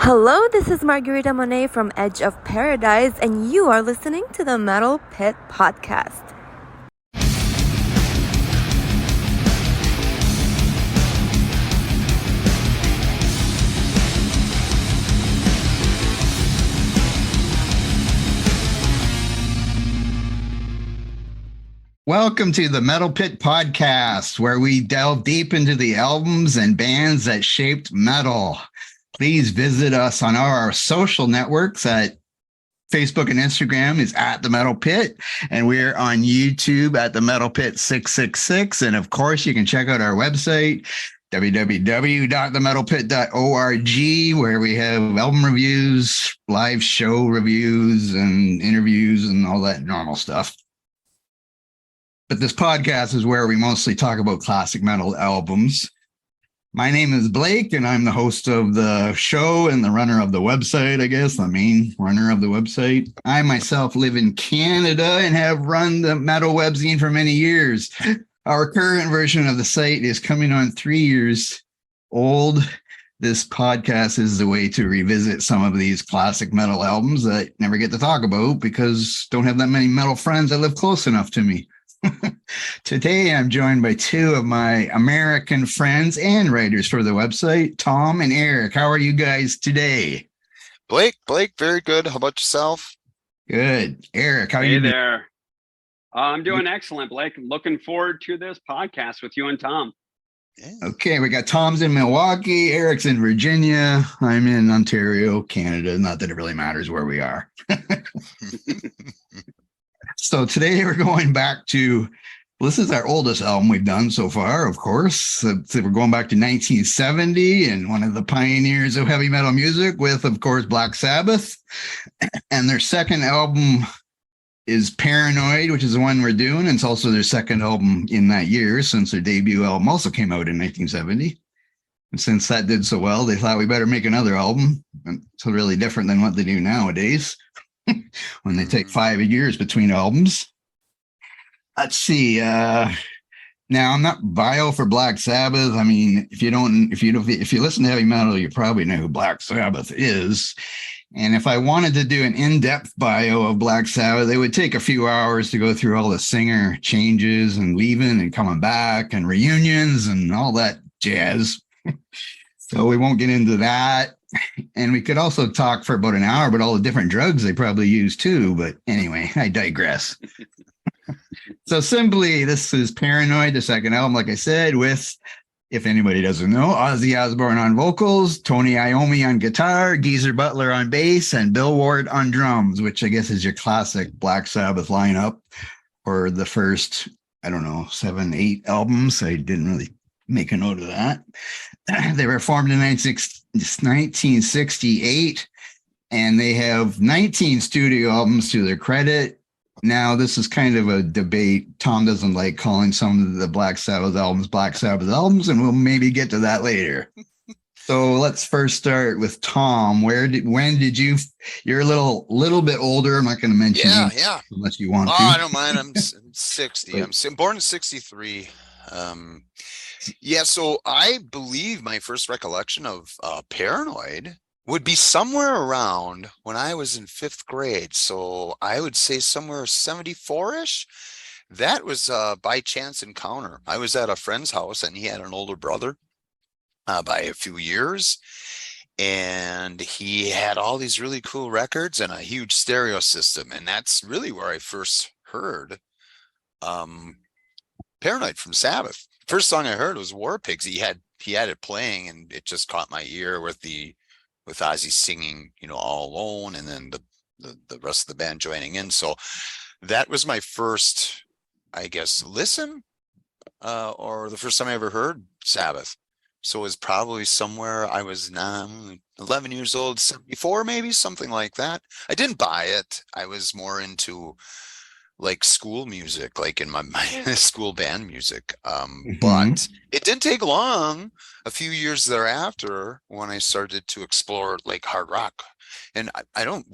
Hello, this is Margarita Monet from Edge of Paradise, and you are listening to the Metal Pit Podcast. Welcome to the Metal Pit Podcast, where we delve deep into the albums and bands that shaped metal. Please visit us on our social networks at Facebook and Instagram is at the Metal Pit, and we're on YouTube at the Metal Pit 666. And of course, you can check out our website, www.themetalpit.org, where we have album reviews, live show reviews, and interviews, and all that normal stuff. But this podcast is where we mostly talk about classic metal albums. My name is Blake, and I'm the host of the show and the runner of the website, I guess, the main runner of the website. I myself live in Canada and have run the metal webzine for many years. Our current version of the site is coming on 3 years old. This podcast is the way to revisit some of these classic metal albums that I never get to talk about because don't have that many metal friends that live close enough to me. Today, I'm joined by two of my American friends and writers for the website, Tom and Eric. How are you guys today? Blake, very good. How about yourself? Good. Eric, how are you doing? Hey there. I'm doing excellent, Blake. Looking forward to this podcast with you and Tom. Okay, we got Tom's in Milwaukee, Eric's in Virginia, I'm in Ontario, Canada. Not that it really matters where we are. So today we're going back to, this is our oldest album we've done so far, of course. So we're going back to 1970 and one of the pioneers of heavy metal music with, of course, Black Sabbath. And their second album is Paranoid, which is the one we're doing. And it's also their second album in that year since their debut album also came out in 1970. And since that did so well, they thought we better make another album. It's really different than what they do nowadays. When they take 5 years between albums. Let's see. Now I'm not bio for Black Sabbath. I mean, if you listen to heavy metal, you probably know who Black Sabbath is. And if I wanted to do an in-depth bio of Black Sabbath, it would take a few hours to go through all the singer changes and leaving and coming back and reunions and all that jazz. So we won't get into that. And we could also talk for about an hour about all the different drugs they probably use too. But anyway, I digress. So simply, this is Paranoid, the second album, like I said, with, if anybody doesn't know, Ozzy Osbourne on vocals, Tony Iommi on guitar, Geezer Butler on bass, and Bill Ward on drums, which I guess is your classic Black Sabbath lineup for the first, 7, 8 albums. I didn't really make a note of that. They were formed in 1968, and they have 19 studio albums to their credit. Now, this is kind of a debate. Tom doesn't like calling some of the Black Sabbath albums, and we'll maybe get to that later. So let's first start with Tom. When did you? You're a little bit older. I'm not going to mention Yeah. Unless you want to. I don't mind. I'm 60. I'm born in 63. So I believe my first recollection of Paranoid would be somewhere around when I was in 5th grade. So I would say somewhere 74-ish. That was a by chance encounter. I was at a friend's house and he had an older brother by a few years. And he had all these really cool records and a huge stereo system. And that's really where I first heard Paranoid from Sabbath. First song I heard was War Pigs. He had it playing, and it just caught my ear with Ozzy singing, All Alone, and then the rest of the band joining in. So that was my first, I guess, listen, or the first time I ever heard Sabbath. So it was probably somewhere I was 11 years old, 74 maybe, something like that. I didn't buy it. I was more into like school music, like in my school band music. But it didn't take long, a few years thereafter, when I started to explore like hard rock. And I don't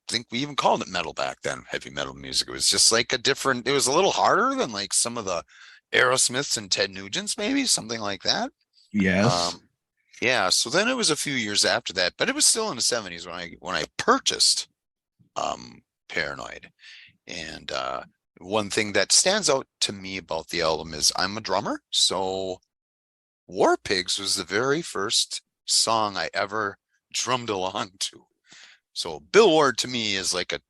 think we even called it metal back then, heavy metal music. It was just like it was a little harder than like some of the Aerosmiths and Ted Nugent's, maybe something like that. Yes. Yeah, so then it was a few years after that, but it was still in the 70s when I purchased Paranoid. And one thing that stands out to me about the album is I'm a drummer, so War Pigs was the very first song I ever drummed along to. So Bill Ward to me is like a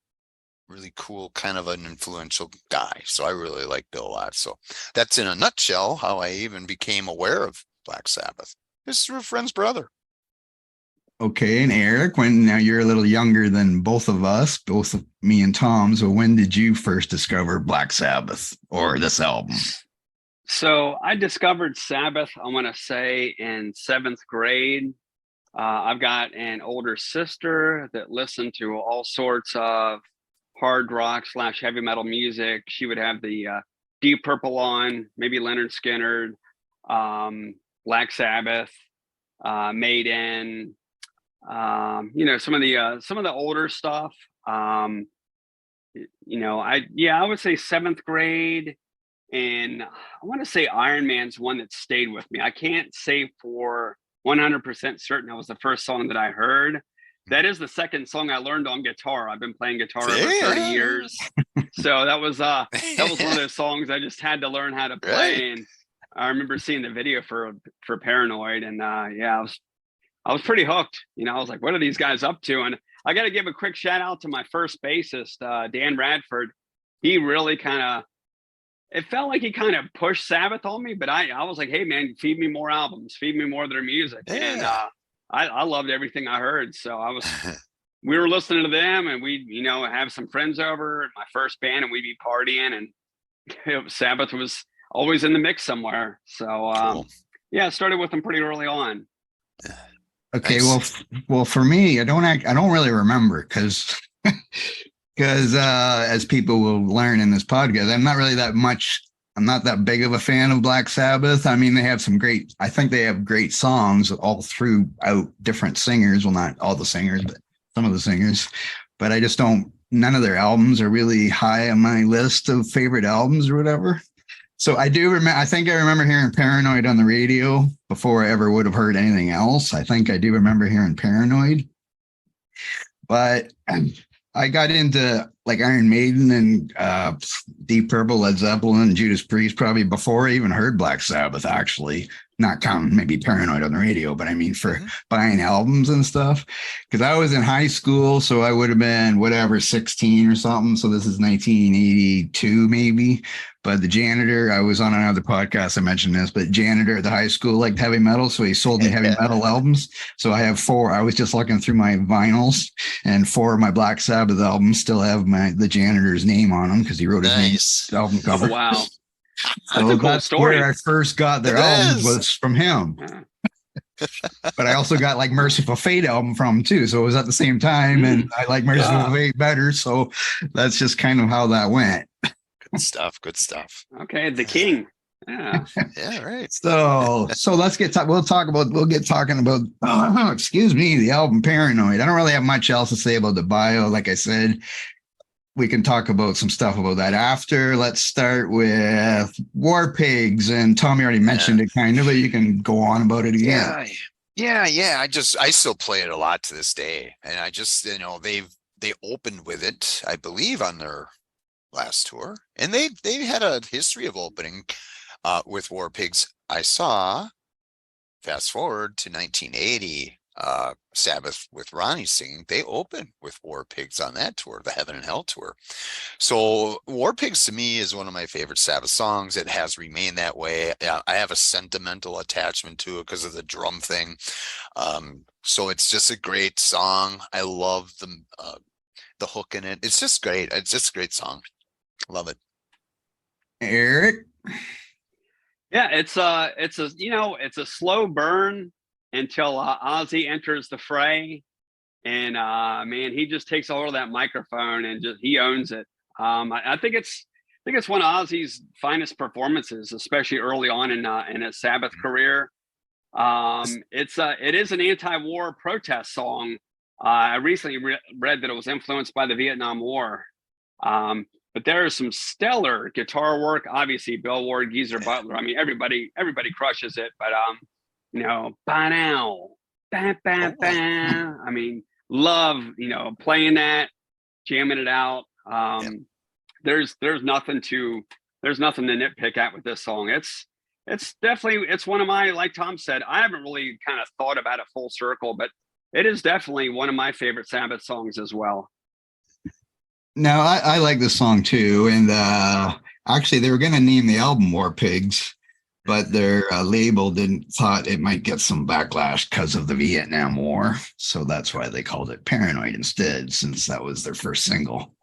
really cool kind of an influential guy. So I really like Bill a lot. So that's in a nutshell how I even became aware of Black Sabbath. This is a friend's brother. Okay, and Eric, when now you're a little younger than both of us, both of me and Tom. So when did you first discover Black Sabbath or this album? So I discovered Sabbath, I want to say, in seventh grade. I've got an older sister that listened to all sorts of hard rock / heavy metal music. She would have the Deep Purple on, maybe Leonard Skinner, Black Sabbath, Maiden, some of the older stuff. I would say seventh grade, and I want to say Iron Man's one that stayed with me. I can't say for 100% certain that was the first song that I heard. That is the second song I learned on guitar. I've been playing guitar over 30 years. So that was one of those songs I just had to learn how to play. Right. And I remember seeing the video for Paranoid, and I was pretty hooked. I was like, what are these guys up to? And I got to give a quick shout out to my first bassist, Dan Radford. He really it felt like he kind of pushed Sabbath on me, but I was like, hey man, feed me more albums, feed me more of their music. Yeah. And I loved everything I heard. So we were listening to them, and we'd, have some friends over at my first band, and we'd be partying, and Sabbath was always in the mix somewhere. So Cool. I started with them pretty early on. Okay, Nice. well, for me, I don't really remember because as people will learn in this podcast, I'm not really that much. I'm not that big of a fan of Black Sabbath. I mean, I think they have great songs all throughout different singers. Well, not all the singers, but some of the singers. But I just don't. None of their albums are really high on my list of favorite albums or whatever. So I do remember. I think I remember hearing Paranoid on the radio before I ever would have heard anything else. I think I do remember hearing Paranoid, but I got into like Iron Maiden and Deep Purple, Led Zeppelin, Judas Priest probably before I even heard Black Sabbath. Actually, not counting maybe Paranoid on the radio, but I mean for buying albums and stuff. Because I was in high school, so I would have been whatever 16 or something. So this is 1982 maybe. But the janitor, I was on another podcast, I mentioned this, but janitor at the high school liked heavy metal, so he sold me heavy metal albums. So I have 4. I was just looking through my vinyls, and 4 of my Black Sabbath albums still have the janitor's name on them because he wrote his name album cover. Oh, wow. So that's where I first got their albums was from him. But I also got like Merciful Fate album from him too. So it was at the same time, and I like Merciful Fate better. So that's just kind of how that went. Good stuff. Okay, the king. Yeah. Yeah, right. So let's get we'll get talking about excuse me, the album Paranoid. I don't really have much else to say about the bio. Like I said, we can talk about some stuff about that after. Let's start with War Pigs, and Tommy already mentioned it kind of, but you can go on about it again. Yeah. I still play it a lot to this day, and I just they opened with it, I believe, on their last tour, and they had a history of opening with War Pigs. I saw, fast forward to 1980, Sabbath with Ronnie singing, they opened with War Pigs on that tour, the Heaven and Hell tour. So War Pigs to me is one of my favorite Sabbath songs. It has remained that way. I have a sentimental attachment to it because of the drum thing. So it's just a great song. I love the hook in it. It's just great. It's just a great song. Love it. Eric? Yeah, it's a slow burn until Ozzy enters the fray, and man, he just takes all of that microphone and he owns it. I think it's one of Ozzy's finest performances, especially early on in his Sabbath career. It is an anti-war protest song. I recently read that it was influenced by the Vietnam War. But there is some stellar guitar work. Obviously, Bill Ward, Geezer Butler. I mean, everybody crushes it. But by now, bam, bam, bam. I mean, love, playing that, jamming it out. There's nothing to nitpick at with this song. It's definitely, it's one of my, like Tom said, I haven't really kind of thought about it full circle, but it is definitely one of my favorite Sabbath songs as well. No, I like this song too. And actually, they were going to name the album War Pigs, but their label thought it might get some backlash because of the Vietnam War. So that's why they called it Paranoid instead, since that was their first single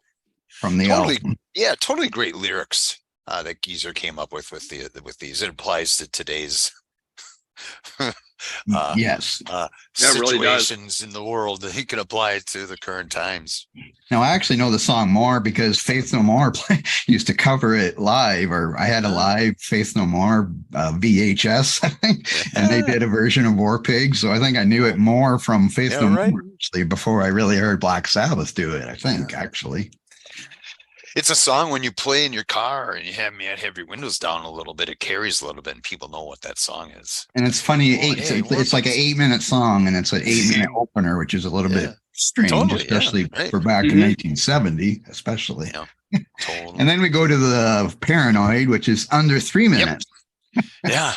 from the album. Yeah, totally great lyrics that Geezer came up with these. It applies to today's yes, situations in the world that he could apply it to the current times. Now, I actually know the song more because Faith No More used to cover it live, or I had a live Faith No More VHS, I think, and they did a version of War Pigs. So I think I knew it more from Faith No More actually before I really heard Black Sabbath do it, I think, actually. It's a song when you play in your car and you have your windows down a little bit, it carries a little bit and people know what that song is. And it's funny, it's like an 8-minute song and it's an 8-minute opener, which is a little bit strange, especially for back in 1970, especially. Yeah, totally. And then we go to the Paranoid, which is under 3 minutes. Yeah.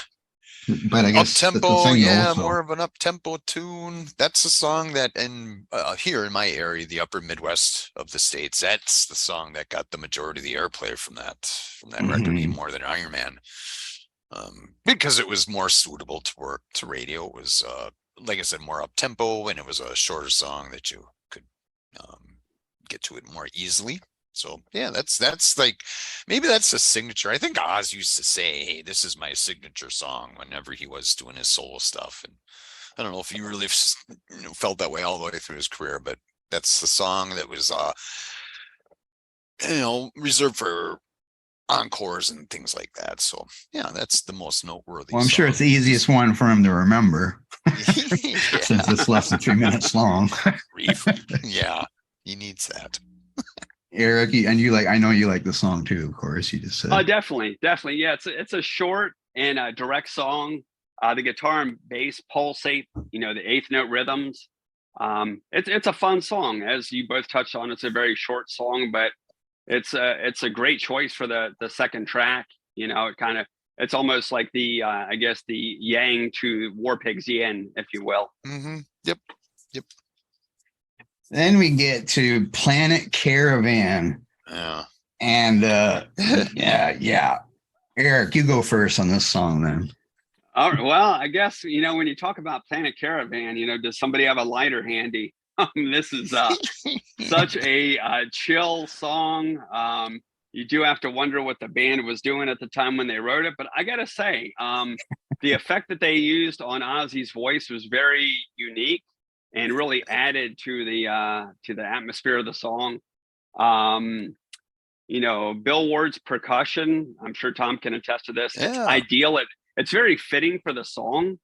But I guess up-tempo, more of an up-tempo tune. That's a song that here in my area, the upper Midwest of the States, that's the song that got the majority of the airplay from that record, even more than Iron Man. Because it was more suitable to radio. It was, like I said, more up-tempo, and it was a shorter song that you could get to it more easily. So yeah, that's like, maybe that's a signature. I think Oz used to say, "Hey, this is my signature song" whenever he was doing his solo stuff. And I don't know if he really felt that way all the way through his career, but that's the song that was reserved for encores and things like that. So yeah, that's the most noteworthy. Well, I'm sure it's the easiest one for him to remember since it's less than 3 minutes long. Yeah, he needs that. Eric, and I know you like the song too, of course. You just said. Oh, definitely. Yeah, it's a short and a direct song. The guitar and bass pulsate, the eighth note rhythms. It's a fun song, as you both touched on. It's a very short song, but it's a great choice for the second track. It's almost like the yang to War Pigs yin, if you will. Mm-hmm. Yep. Then we get to Planet Caravan. Yeah. And yeah. Eric, you go first on this song then. All right, well, I guess, when you talk about Planet Caravan, does somebody have a lighter handy? This is such a chill song. You do have to wonder what the band was doing at the time when they wrote it. But I got to say, the effect that they used on Ozzy's voice was very unique and really added to the atmosphere of the song. Bill Ward's percussion, I'm sure Tom can attest to this. Yeah. It's ideal. It's very fitting for the song.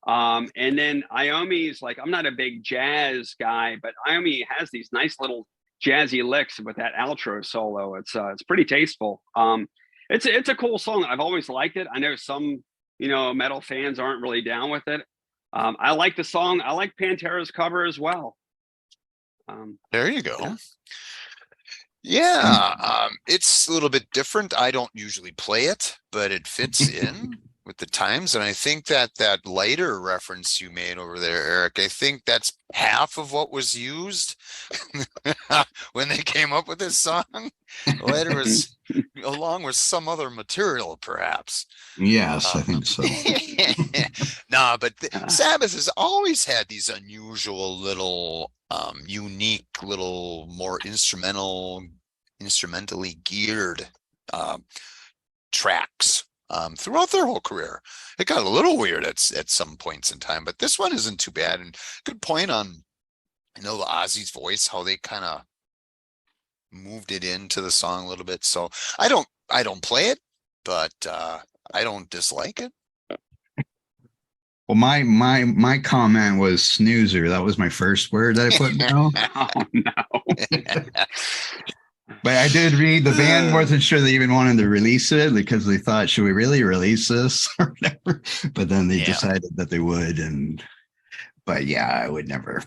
And then Iommi's, like, I'm not a big jazz guy, but Iommi has these nice little jazzy licks with that outro solo. It's pretty tasteful. It's a cool song. I've always liked it. I know some, metal fans aren't really down with it. I like the song. I like Pantera's cover as well. There you go. Yeah, it's a little bit different. I don't usually play it, but it fits in with the times. And I think that lighter reference you made over there, Eric, I think that's half of what was used when they came up with this song. Lighter was along with some other material, perhaps. Yes, I think so. No, but Sabbath has always had these unusual little, unique little, more instrumentally geared tracks throughout their whole career. It got a little weird at some points in time, but this one isn't too bad. And good point on, Ozzy's voice, how they kind of moved it into the song a little bit. So I don't play it, but I don't dislike it. Well, my comment was snoozer. That was my first word that I put down. Oh no. But I did read the band wasn't sure they even wanted to release it because they thought, should we really release this or whatever? But then they decided that they would. But yeah, I would never.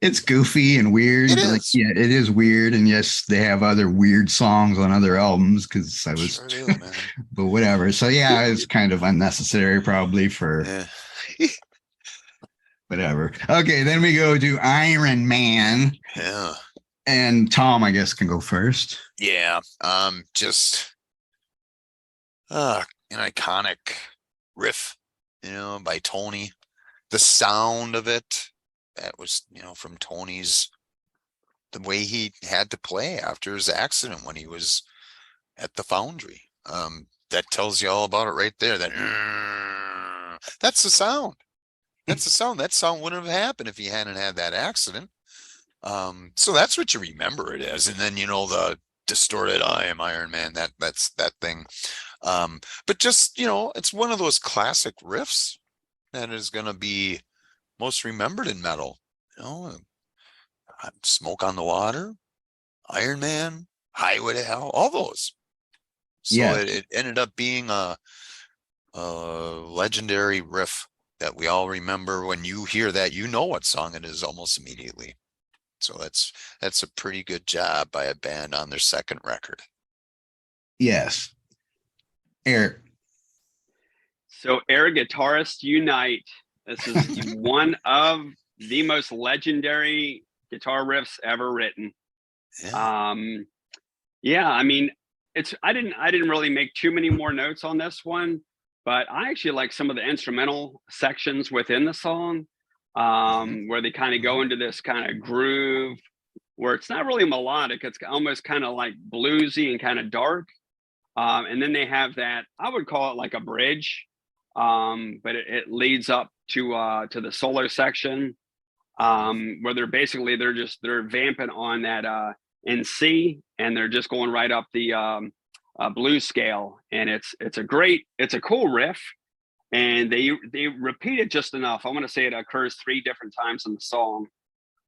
It's goofy and weird. It is. Yeah, it is weird. And yes, they have other weird songs on other albums because I was, Sure do, man. but whatever. So yeah, it's kind of unnecessary probably for whatever. Okay, then we go to Iron Man. Yeah. And Tom, I guess, can go first. Yeah. Just an iconic riff, by Tony. The sound of it, that was, from Tony's, the way he had to play after his accident when he was at the foundry. That tells you all about it right there. That's the sound. That's the sound. That sound wouldn't have happened if he hadn't had that accident. So that's what you remember it as. And then, the distorted I am Iron Man, that's that thing. But just, it's one of those classic riffs that is going to be most remembered in metal. Smoke on the Water, Iron Man, Highway to Hell, all those. So it ended up being a legendary riff that we all remember. When you hear that, you know what song it is almost immediately. So that's a pretty good job by a band on their second record. Yes. Eric. So Air Guitarists Unite. This is one of the most legendary guitar riffs ever written. Yeah. I mean, I didn't really make too many more notes on this one, but I actually like some of the instrumental sections within the song, where they kind of go into this kind of groove where it's not really melodic. It's almost kind of like bluesy and kind of dark. And then they have that, I would call it like a bridge, but it leads up to the solo section, where they're vamping on that in C, and they're just going right up the blues scale, and it's a cool riff, and they repeat it just enough. I want to say it occurs 3 different times in the song,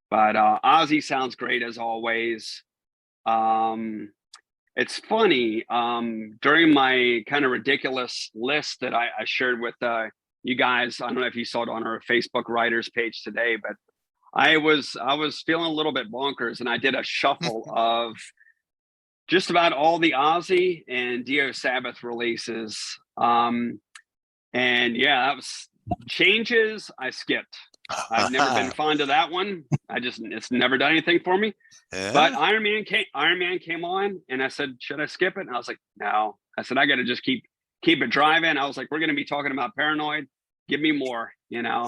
but Ozzy sounds great as always. It's funny, during my kind of ridiculous list that I shared with you guys, I don't know if you saw it on our Facebook writers page today, but I was feeling a little bit bonkers, and I did a shuffle of just about all the Ozzy and Dio Sabbath releases. And yeah, that was Changes. I skipped. I've never been fond of that one. It's never done anything for me. Yeah. But Iron Man came on, and I said, should I skip it? And I was like, no. I said, I got to just keep it driving. I was like, we're going to be talking about Paranoid. Give me more, Yeah.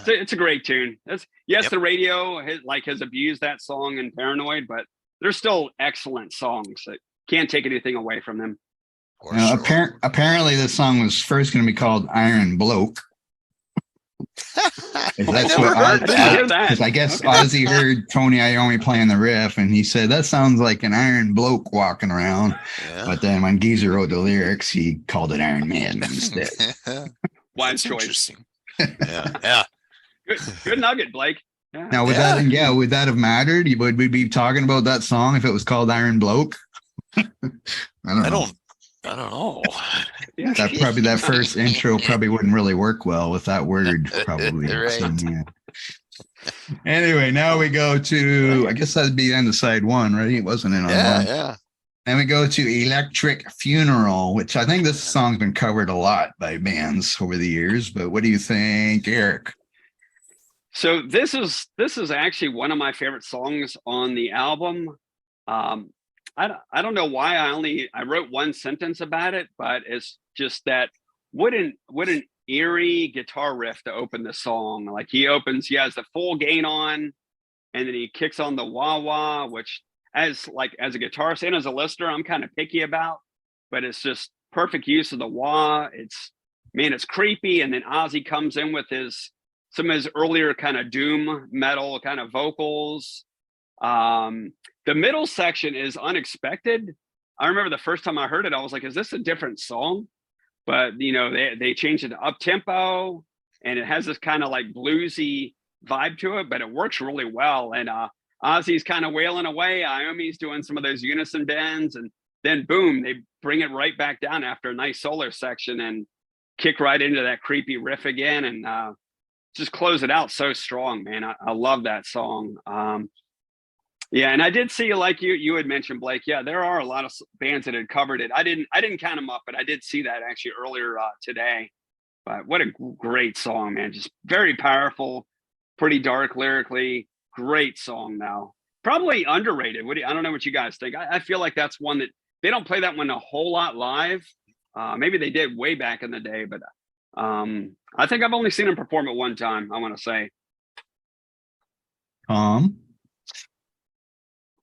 It's a great tune. The radio has abused that song in Paranoid, but they're still excellent songs that can't take anything away from them. Apparently this song was first going to be called Iron Bloke. That's what I guess Ozzy heard Tony Iommi playing the riff, and he said that sounds like an iron bloke walking around. Yeah. But then when Geezer wrote the lyrics, he called it Iron Man instead. Wise choice. Interesting. Yeah. Good nugget, Blake. Yeah. Now would that have mattered? Would we be talking about that song if it was called Iron Bloke? I don't know. That first intro probably wouldn't really work well with that word, probably. Right. So, yeah. Anyway, now we go to, I guess that'd be the end of side 1, right? It wasn't in on one. Yeah. Then we go to Electric Funeral, which I think this song's been covered a lot by bands over the years. But what do you think, Eric? So this is actually one of my favorite songs on the album. I don't know why I wrote one sentence about it, but it's just that what an eerie guitar riff to open the song. Like he has the full gain on, and then he kicks on the wah-wah, which as a guitarist and as a listener, I'm kind of picky about, but it's just perfect use of the wah. It's creepy. And then Ozzy comes in with some of his earlier kind of doom metal kind of vocals. The middle section is unexpected. I remember the first time I heard it, I was like, is this a different song? But, they changed it to up tempo, and it has this kind of like bluesy vibe to it, but it works really well. And Ozzy's kind of wailing away. Iommi's doing some of those unison bends, and then boom, they bring it right back down after a nice solo section and kick right into that creepy riff again, and just close it out so strong, man. I love that song. Yeah, and I did see, like you had mentioned, Blake. Yeah, there are a lot of bands that had covered it. I didn't count them up, but I did see that actually earlier today. But what a great song, man! Just very powerful, pretty dark lyrically. Great song, though. Probably underrated. I don't know what you guys think. I feel like that's one that they don't play that one a whole lot live. Maybe they did way back in the day, but I think I've only seen them perform it one time, I want to say.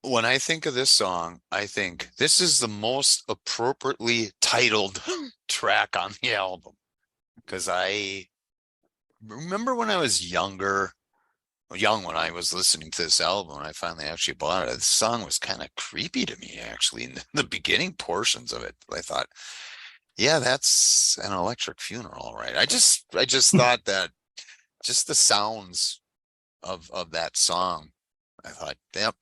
When I think of this song, I think this is the most appropriately titled track on the album. Because I remember when I was young when I was listening to this album, and I finally actually bought it, the song was kind of creepy to me, actually, in the beginning portions of it. I thought, yeah, that's an Electric Funeral, all right. I just thought that just the sounds of that song, I thought, yep.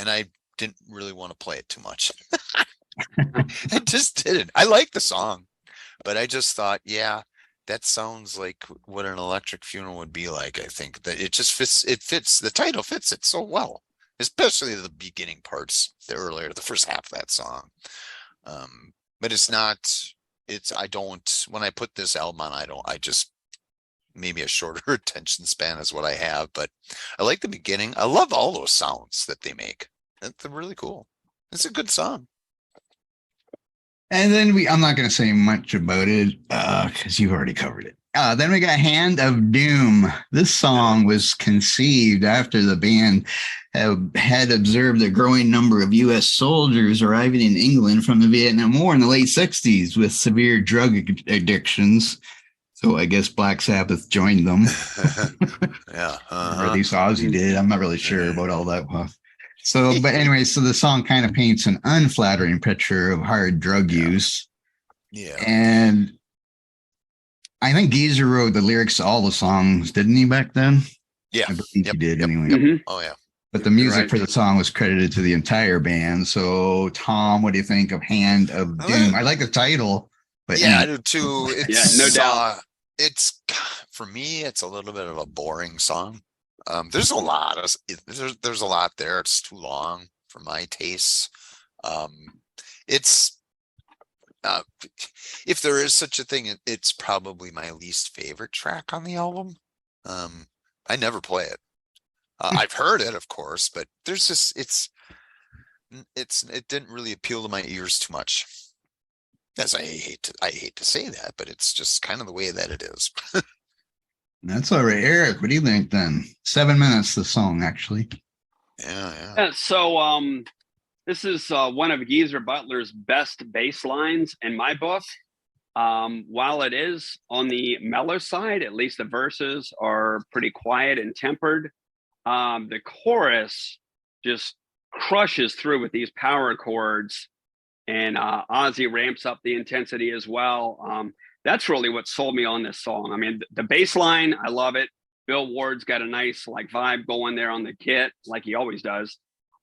And I didn't really want to play it too much. I just didn't. I like the song, but I just thought, yeah, that sounds like what an Electric Funeral would be like. I think that it just fits. The title fits it so well, especially the beginning parts, the first half of that song. But it's not. When I put this album on, maybe a shorter attention span is what I have, but I like the beginning. I love all those sounds that they make. They're really cool. It's a good song. And then I'm not going to say much about it because you've already covered it. Then we got Hand of Doom. This song was conceived after the band had observed a growing number of U.S. soldiers arriving in England from the Vietnam War in the late 60s with severe drug addictions. So I guess Black Sabbath joined them. Yeah. Or at least Ozzy did. I'm not really sure about all that. So, but anyway, so the song kind of paints an unflattering picture of hard drug use. Yeah. And I think Geezer wrote the lyrics to all the songs, didn't he, back then? Yeah. I believe he did anyway. Mm-hmm. Oh, yeah. But the music for the song was credited to the entire band. So, Tom, what do you think of Hand of Doom? I like the title. But yeah, I do too. It's, no doubt. For me, it's a little bit of a boring song. There's a lot there. It's too long for my tastes. If there is such a thing, it's probably my least favorite track on the album. I never play it. I've heard it, of course, but there's just it didn't really appeal to my ears too much. As I hate to say that, but it's just kind of the way that it is. That's all right. Eric, what do you think then? 7 minutes, the song, actually. Yeah. So this is one of Geezer Butler's best bass lines in my book. While it is on the mellow side, at least the verses are pretty quiet and tempered. The chorus just crushes through with these power chords, and Ozzy ramps up the intensity as well. That's really what sold me on this song. I mean, the bass line, I love it. Bill Ward's got a nice vibe going there on the kit, like he always does.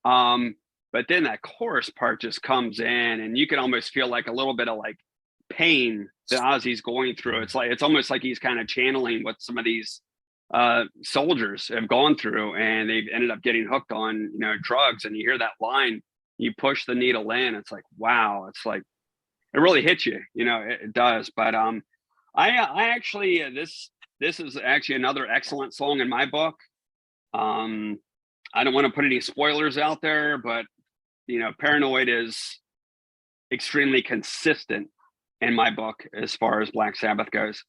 But then that chorus part just comes in, and you can almost feel like a little bit of pain that Ozzy's going through. It's almost like he's kind of channeling what some of these soldiers have gone through, and they've ended up getting hooked on drugs. And you hear that line, you push the needle in, it's like, wow, it's like it really hits you, it does. But I actually this is actually another excellent song in my book. I don't want to put any spoilers out there, but Paranoid is extremely consistent in my book as far as Black Sabbath goes.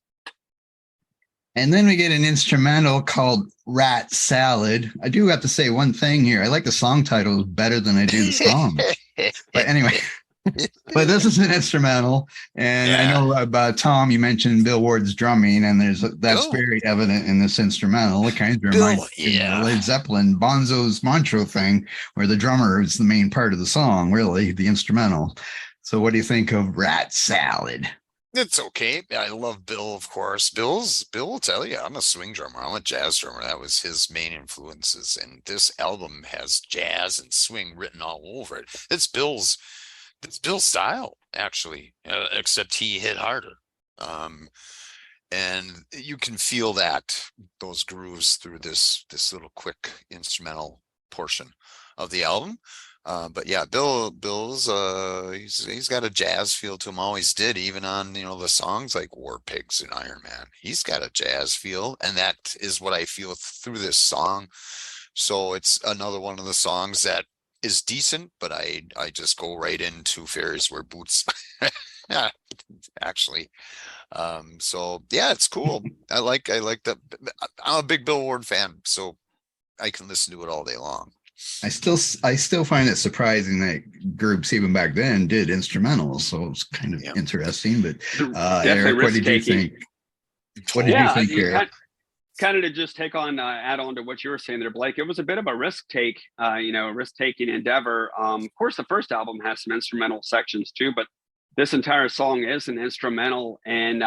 And then we get an instrumental called Rat Salad. I do have to say one thing here. I like the song titles better than I do the song. But anyway, but this is an instrumental. And I know about Tom, you mentioned Bill Ward's drumming, and that's very evident in this instrumental. It kind of reminds me of the Led Zeppelin Bonzo's Montreux thing, where the drummer is the main part of the song, really, the instrumental. So what do you think of Rat Salad? It's okay. I love Bill, of course. Bill will tell you, I'm a swing drummer. I'm a jazz drummer. That was his main influences. And this album has jazz and swing written all over it. It's Bill's style, actually, except he hit harder. And you can feel those grooves through this little quick instrumental portion of the album. But yeah, Bill's he's got a jazz feel to him, always did, even on the songs like War Pigs and Iron Man. He's got a jazz feel, and that is what I feel through this song. So it's another one of the songs that is decent, but I just go right into Fairies Wear Boots. Actually. So yeah, it's cool. I like that. I'm a big Bill Ward fan, so I can listen to it all day long. I still find it surprising that groups even back then did instrumentals, so it's kind of interesting. But Eric, what did you think? What did you think, Eric? Kind of to just add on to what you were saying there, Blake. It was a bit of a risk-taking endeavor. Of course, the first album has some instrumental sections too, but this entire song is an instrumental, and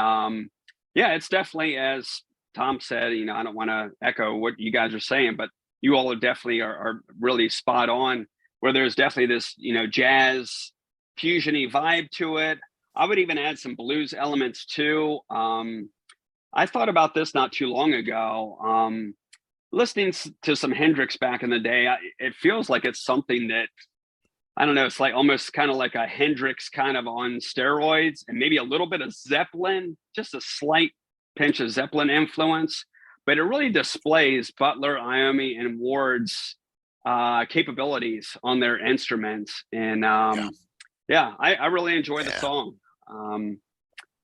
it's definitely, as Tom said. I don't want to echo what you guys are saying, but you all definitely are really spot on, where there's definitely this, jazz fusion-y vibe to it. I would even add some blues elements too. I thought about this not too long ago. Listening to some Hendrix back in the day, it feels like it's something that, I don't know, it's like almost kind of like a Hendrix kind of on steroids, and maybe a little bit of Zeppelin, just a slight pinch of Zeppelin influence. But it really displays Butler, Iommi, and Ward's capabilities on their instruments. And I really enjoy the song.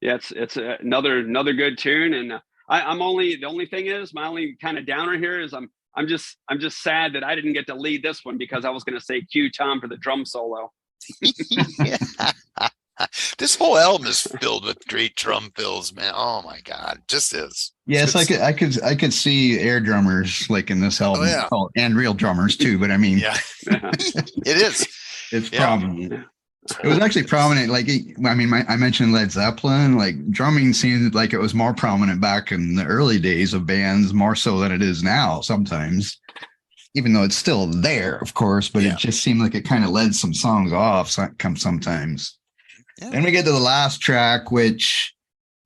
It's another good tune. And the only thing is, my only kind of downer here is I'm just sad that I didn't get to lead this one, because I was going to say cue Tom for the drum solo. This whole album is filled with great drum fills, man. Oh my God, just is. Yes, I could see air drummers like in this album, and real drummers too. But I mean, it is. It's prominent. It was actually prominent. Like, I mentioned Led Zeppelin. Like, drumming seemed like it was more prominent back in the early days of bands, more so than it is now. Sometimes, even though it's still there, of course, but it just seemed like it kind of led some songs off. Sometimes. Yeah. Then we get to the last track, which,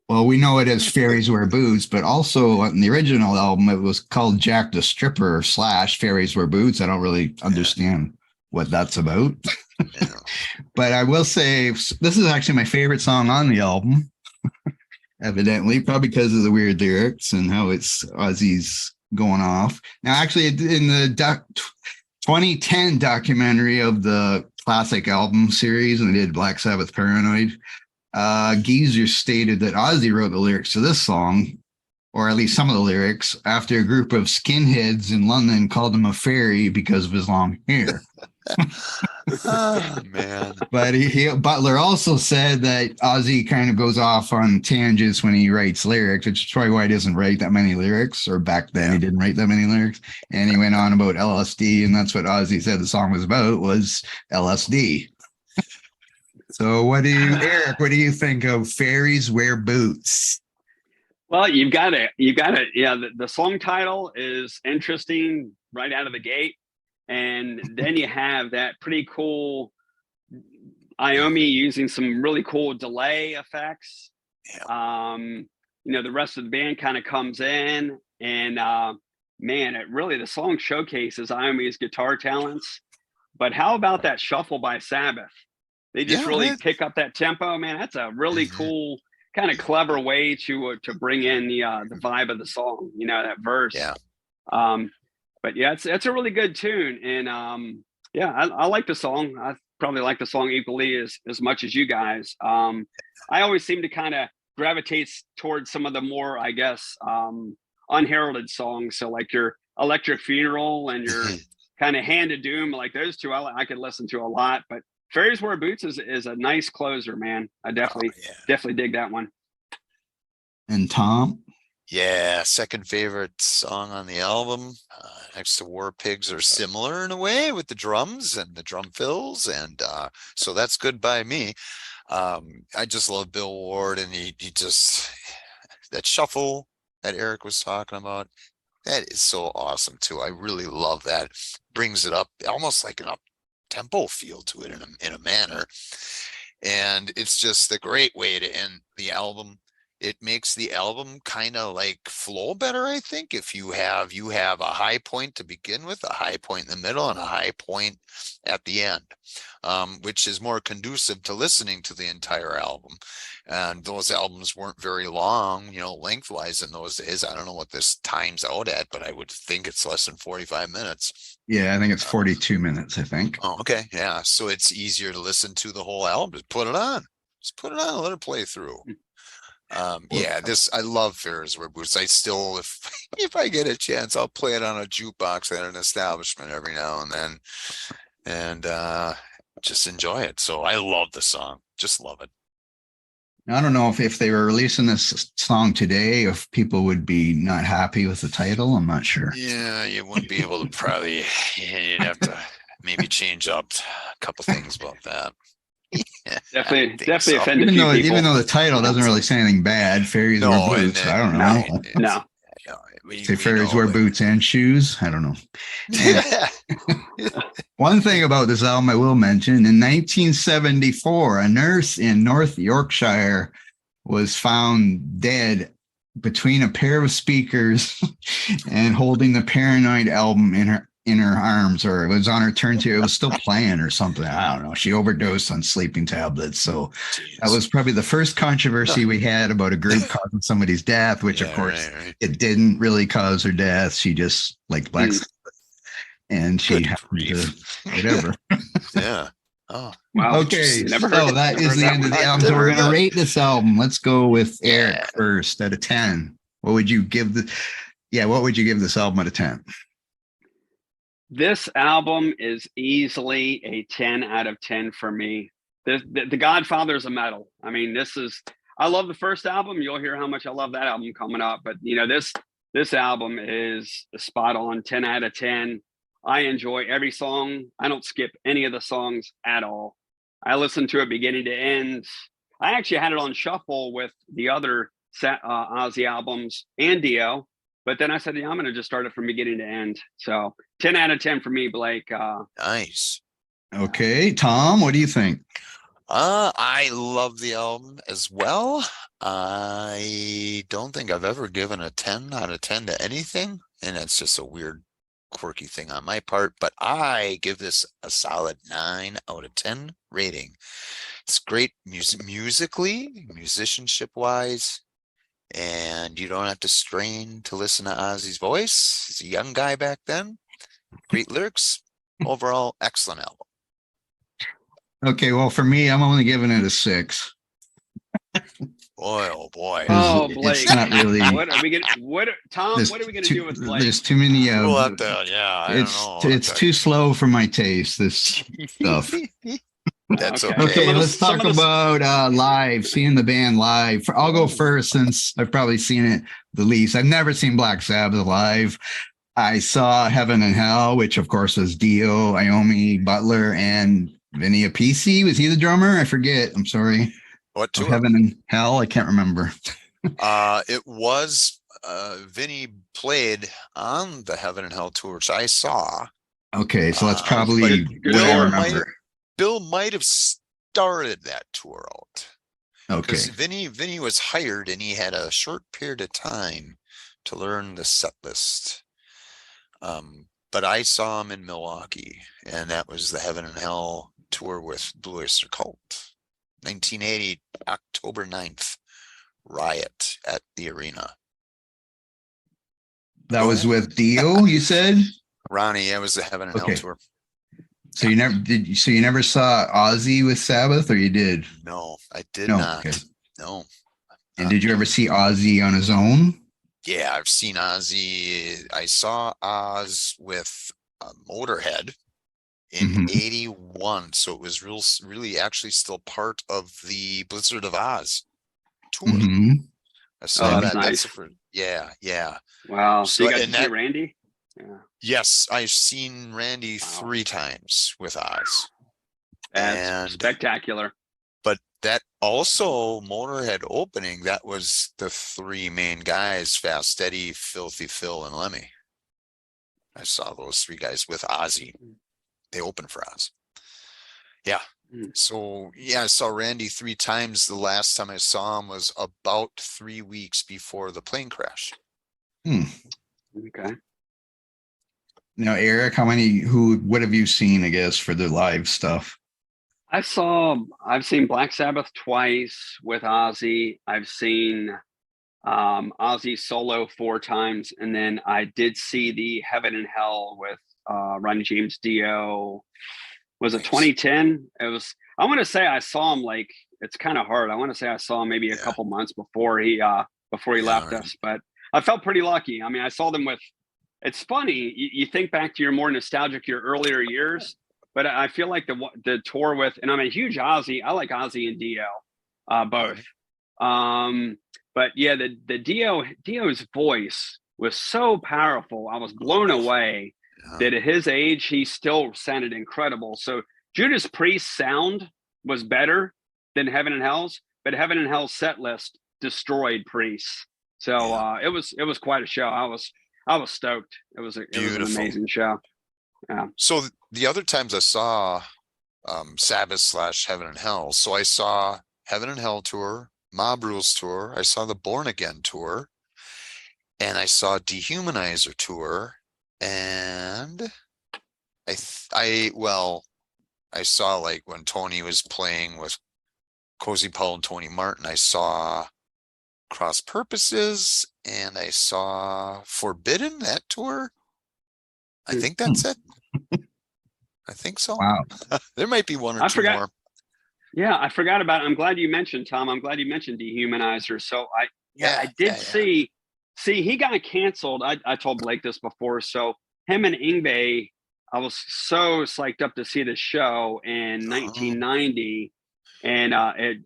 well, we know it as Fairies Wear Boots, but also on the original album, it was called Jack the Stripper / Fairies Wear Boots. I don't really understand what that's about. But I will say, this is actually my favorite song on the album, evidently, probably because of the weird lyrics and how it's Ozzy's going off. Now, actually, in the 2010 documentary of the classic album series, and they did Black Sabbath Paranoid, Geezer stated that Ozzy wrote the lyrics to this song, or at least some of the lyrics, after a group of skinheads in London called him a fairy because of his long hair. Oh, man. But Butler also said that Ozzy kind of goes off on tangents when he writes lyrics, which is probably why he doesn't write that many lyrics, or back then he didn't write that many lyrics. And he went on about LSD, and that's what Ozzy said the song was about, was LSD. So Eric, what do you think of Fairies Wear Boots? Well, you've got it. Yeah, the song title is interesting right out of the gate. And then you have that pretty cool Iommi using some really cool delay effects. Yeah. The rest of the band kind of comes in, and the song showcases Iommi's guitar talents. But how about that shuffle by Sabbath? They just really pick up that tempo, man. That's a really cool, kind of clever way to bring in the vibe of the song. That verse. Yeah. But yeah, it's a really good tune, and I like the song. I probably like the song equally as much as you guys. I always seem to kind of gravitate towards some of the more, I guess, unheralded songs. So like your Electric Funeral and your kind of Hand of Doom, like those two, I could listen to a lot. But Fairies Wear Boots is a nice closer, man. I definitely dig that one. And Tom? Yeah, second favorite song on the album, next to War Pigs, are similar in a way with the drums and the drum fills, and so that's good by me. I just love Bill Ward, and he just that shuffle that Eric was talking about. That is so awesome too. I really love that. Brings it up almost like an up tempo feel to it in a manner. And it's just a great way to end the album. It makes the album kind of like flow better, I think. If you have a high point to begin with, a high point in the middle, and a high point at the end, which is more conducive to listening to the entire album. And those albums weren't very long, lengthwise in those days. I don't know what this times out at, but I would think it's less than 45 minutes. Yeah, I think it's 42 minutes, I think. Oh, okay. Yeah. So it's easier to listen to the whole album. Just put it on. Just put it on and let it play through. I love Fairies Wear Boots. I still, if I get a chance, I'll play it on a jukebox at an establishment every now and then, and just enjoy it. So I love the song. Just love it. I don't know if they were releasing this song today, if people would be not happy with the title. I'm not sure. Yeah, you wouldn't be able to probably. You'd have to maybe change up a couple things about that. Yeah, definitely so. offended. Even though the title doesn't really say anything bad, Fairies Wear Boots. I don't know. No. Say fairies wear boots and shoes. I don't know. One thing about this album I will mention: in 1974, a nurse in North Yorkshire was found dead between a pair of speakers and holding the Paranoid album in her arms, or it was on her turntable. It was still playing or something. I don't know. She overdosed on sleeping tablets. So that was probably the first controversy we had about a group causing somebody's death, which of course it didn't really cause her death. She just liked Black Sabbath, and she happened to whatever. Yeah. Oh, wow. Okay. So that is the end of the album. So we're going to rate this album. Let's go with Eric first out of 10. What would you give this album out of 10? This album is easily a 10 out of 10 for me. The Godfathers of metal. I mean, I love the first album. You'll hear how much I love that album coming up. But, this album is a spot on 10 out of 10. I enjoy every song. I don't skip any of the songs at all. I listen to it beginning to end. I actually had it on shuffle with the other Ozzy albums and Dio. But then I said, I'm going to just start it from beginning to end. So 10 out of 10 for me, Blake. Nice. Okay. Tom, what do you think? I love the album as well. I don't think I've ever given a 10 out of 10 to anything. And that's just a weird, quirky thing on my part. But I give this a solid 9 out of 10 rating. It's great musically, musicianship-wise. And you don't have to strain to listen to Ozzy's voice. He's a young guy back then. Great lyrics. Overall, excellent album. Okay, well, for me, I'm only giving it a 6. Boy, oh boy. Oh, Blake. It's not really. What are we gonna? Tom, what are we gonna do with Blake? There's too many. I don't know. It's too slow for my taste. This stuff. That's okay. Okay, let's talk about live, seeing the band live. I'll go first since I've probably seen it the least. I've never seen Black Sabbath live. I saw Heaven and Hell, which of course was Dio, Iommi, Butler, and Vinny Appice. Was he the drummer? I forget. I'm sorry. What tour? Heaven and Hell? I can't remember. It was Vinny played on the Heaven and Hell tour, which I saw. Okay, so that's probably what I remember. Bill might have started that tour out. Okay. Because Vinny was hired and he had a short period of time to learn the set list. But I saw him in Milwaukee, and that was the Heaven and Hell tour with Blue Oyster Cult. 1980, October 9th, Riot at the Arena. That was with Dio, you said? Ronnie, it was the Heaven and Hell tour. So you never saw Ozzy with Sabbath, or you did? No, I did not. Okay. No. And did you ever see Ozzy on his own? Yeah, I've seen Ozzy. I saw Oz with Motorhead in 81. So it was really actually still part of the Blizzard of Oz tour. I saw that. Nice. Yeah. Wow. So you got to see Randy? Yeah. Yes, I've seen Randy 3 times with Oz. That's spectacular. But That also Motorhead opening, that was the three main guys, Fast Eddie, Filthy Phil, and Lemmy. I saw those three guys with Ozzy. They opened for Oz. Yeah. So yeah, I saw Randy 3 times. The last time I saw him was about 3 weeks before the plane crash. Okay. Now, Eric, what have you seen, I guess, for the live stuff? I've seen Black Sabbath twice with Ozzy. I've seen Ozzy solo 4 times, and then I did see the Heaven and Hell with Ronnie James Dio. Was it 2010? It was. I want to say I saw him, like, it's kind of hard. I want to say I saw him maybe a couple months before he left us, but I felt pretty lucky. I mean, I saw them with. It's funny. You think back to your more nostalgic, your earlier years. But I feel like the tour with, and I'm a huge Ozzy. I like Ozzy and Dio, both. But yeah, the Dio's voice was so powerful. I was blown away that at his age he still sounded incredible. So Judas Priest's sound was better than Heaven and Hell's, but Heaven and Hell's set list destroyed Priest. So it was quite a show. I was stoked. It was an amazing show. Yeah. So the other times I saw Sabbath / Heaven and Hell. So I saw Heaven and Hell tour, Mob Rules tour. I saw the Born Again tour, and I saw Dehumanizer tour, and I saw, like, when Tony was playing with Cozy Powell and Tony Martin. I saw Cross Purposes, and I saw Forbidden, that tour. I think that's it. I think so. Wow. There might be one or two more. Yeah, I forgot about it. I'm glad you mentioned, Tom. I'm glad you mentioned Dehumanizer. So I did see he got canceled. I told Blake this before. So him and Yngwie, I was so psyched up to see the show in 1990. And at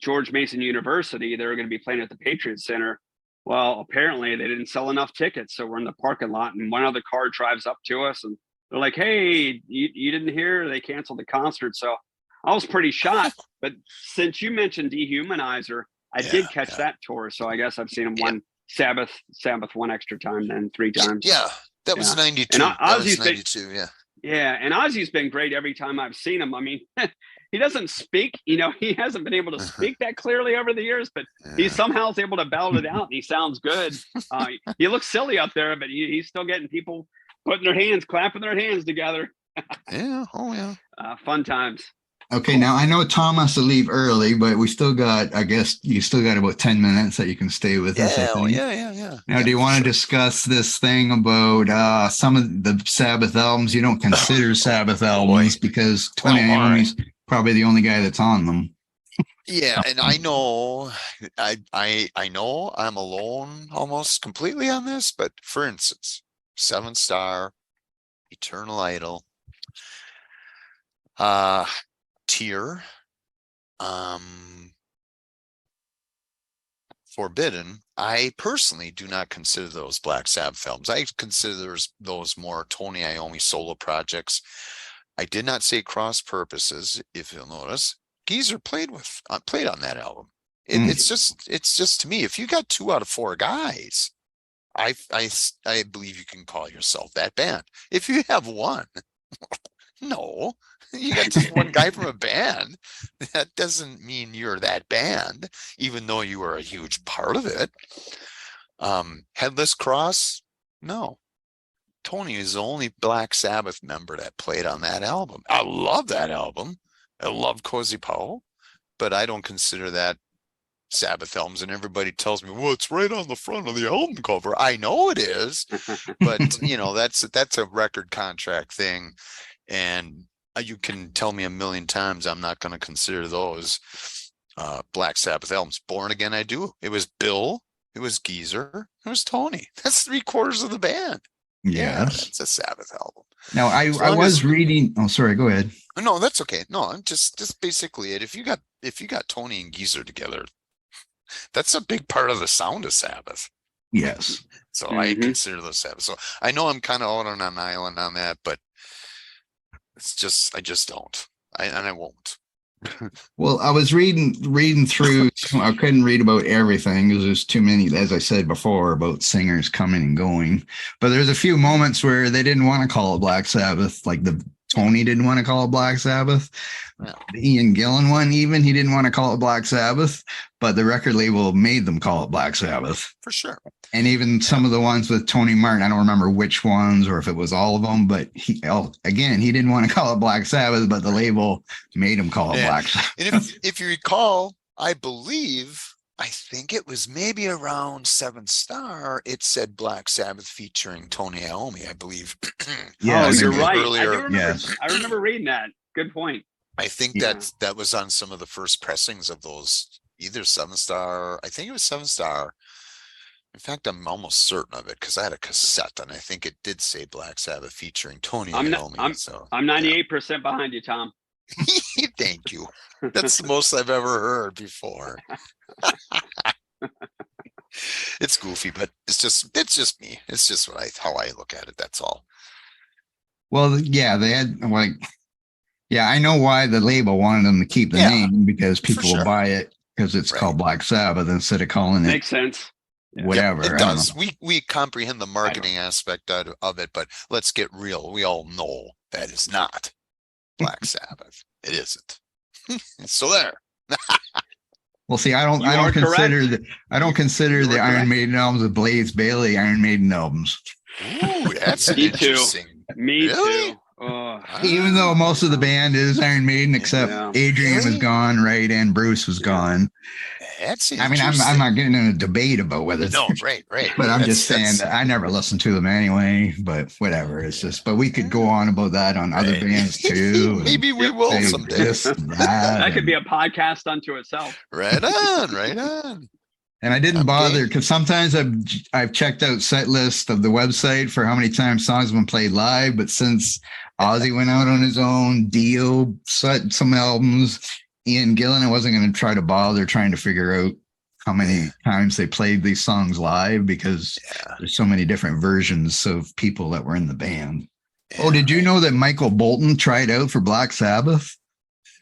George Mason University, they were going to be playing at the Patriot Center. Well, apparently they didn't sell enough tickets. So we're in the parking lot, and one other car drives up to us, and they're like, "Hey, you didn't hear? They canceled the concert." So I was pretty shocked. But since you mentioned Dehumanizer, I did catch that tour. So I guess I've seen him one Sabbath one extra time, then 3 times. Yeah, that was 92. And Ozzy's 92, Yeah, and Ozzy's been great every time I've seen him. I mean, he doesn't speak, he hasn't been able to speak that clearly over the years, but he somehow is able to belt it out, and he sounds good. He looks silly up there, but he's still getting people clapping their hands together. Fun times. Okay, now I know Tom has to leave early, but we still got, I guess you still got about 10 minutes that you can stay with us. Yeah. Now, do you want to discuss this thing about some of the Sabbath albums you don't consider Sabbath albums because Tony Iommi's probably the only guy that's on them? Yeah, and I know I know I'm alone almost completely on this, but for instance, 7 Star, Eternal Idol, Tear, Forbidden. I personally do not consider those Black Sabbath albums. I consider those more Tony Iommi solo projects. I did not say Cross Purposes, if you'll notice. Geezer played on that album. It's just to me, if you got 2 out of 4 guys, I believe you can call yourself that band. If you have 1, no, you got just 1 guy from a band. That doesn't mean you're that band, even though you are a huge part of it. Headless Cross, no. Tony is the only Black Sabbath member that played on that album. I love that album. I love Cozy Powell, but I don't consider that Sabbath albums. And everybody tells me, well, it's right on the front of the album cover. I know it is, but that's a record contract thing. And you can tell me a million times I'm not going to consider those Black Sabbath albums. Born Again, I do. It was Bill, it was Geezer, it was Tony. That's 3/4 of the band. Yeah, it's a Sabbath album. Now, I was reading. Oh, sorry. Go ahead. No, that's okay. No, just basically it. If you got Tony and Geezer together, that's a big part of the sound of Sabbath. Yes. So I consider those Sabbath. So I know I'm kind of out on an island on that, but it's just I just don't. I won't. Well, I was reading through. I couldn't read about everything because there's too many, as I said before, about singers coming and going. But there's a few moments where they didn't want to call it Black Sabbath, like the Tony didn't want to call it Black Sabbath. Yeah. The Ian Gillan one, even he didn't want to call it Black Sabbath, but the record label made them call it Black Sabbath. For sure. And even some of the ones with Tony Martin, I don't remember which ones or if it was all of them, but he didn't want to call it Black Sabbath, but the label made him call it Black Sabbath. And if you recall, I think it was maybe around 7 Star, it said Black Sabbath featuring Tony Iommi, I believe. Yeah, you're maybe right. Earlier, I remember reading that. Good point. I think that was on some of the first pressings of those, either 7 Star. I think it was 7 Star. In fact, I'm almost certain of it because I had a cassette and I think it did say Black Sabbath featuring Tony Iommi. I'm 98% behind you, Tom. Thank you. That's the most I've ever heard before. It's goofy, but it's just me. It's just how I look at it. That's all. Well, yeah, they had I know why the label wanted them to keep the name because people will buy it because it's called Black Sabbath instead of calling it. Makes sense. Whatever. It does. We comprehend the marketing aspect of it, but let's get real. We all know that is not Black Sabbath. It isn't. So there. Well, see, I don't consider the Iron Maiden albums the Blaze Bailey Iron Maiden albums. Ooh, that's interesting. Me too. Even though most of the band is Iron Maiden, except Adrian was gone, right, and Bruce was gone. That's I'm not getting in a debate about whether. No, right. But I'm just saying that I never listened to them anyway. But whatever, it's just. But we could go on about that on other bands too. Maybe we will someday. That could be a podcast unto itself. Right on. And I didn't bother because sometimes I've checked out set list of the website for how many times songs have been played live. But since Ozzy went out on his own, Dio set some albums, Ian Gillan, I wasn't going to try to bother trying to figure out how many times they played these songs live because there's so many different versions of people that were in the band. Oh, did you know that Michael Bolton tried out for Black Sabbath?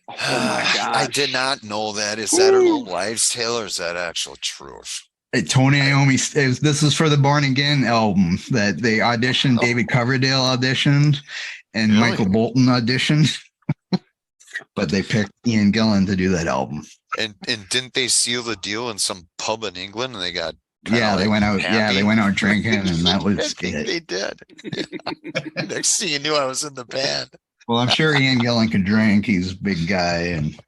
Oh my gosh. I did not know that. Is that an old wives' tale or is that actual truth? Tony Iommi, this is for the Born Again album that they auditioned. David Coverdale auditioned and Michael Bolton auditioned. But they picked Ian Gillan to do that album. And didn't they seal the deal in some pub in England and they got they went out. Happy? Yeah, they went out drinking and that was I think they did. Next thing you knew, I was in the band. Well, I'm sure Ian Gillan can drink. He's a big guy. And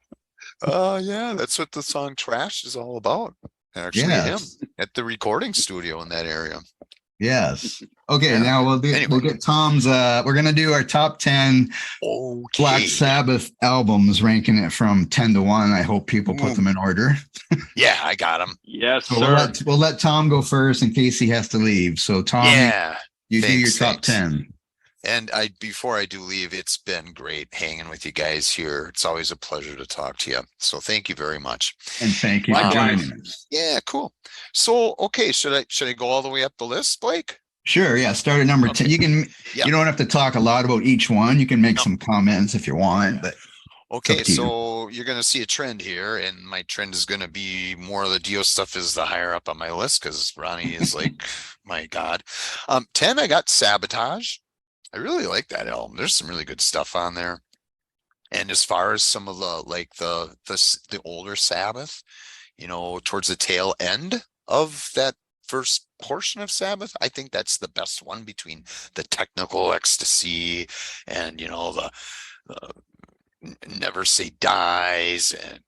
that's what the song Trash is all about. Actually, him at the recording studio in that area. Yes. Okay, now we'll get Tom's. We're going to do our top 10 Black Sabbath albums, ranking it from 10 to 1. I hope people put them in order. Yeah, I got them. Yes, so sir. We'll let Tom go first in case he has to leave. So, Tom, you do your top 10. And before I do leave, it's been great hanging with you guys here. It's always a pleasure to talk to you. So thank you very much. And thank you for joining us. Yeah, cool. So, okay, should I go all the way up the list, Blake? Sure. Yeah. Start at number 10. You can. You don't have to talk a lot about each one. You can make some comments if you want. But okay, so you're going to see a trend here, and my trend is going to be more of the Dio stuff is the higher up on my list because Ronnie is like, my God. 10, I got Sabotage. I really like that album. There's some really good stuff on there. And as far as some of the older Sabbath, towards the tail end of that first portion of Sabbath, I think that's the best one between the technical ecstasy and the Never Say Dies and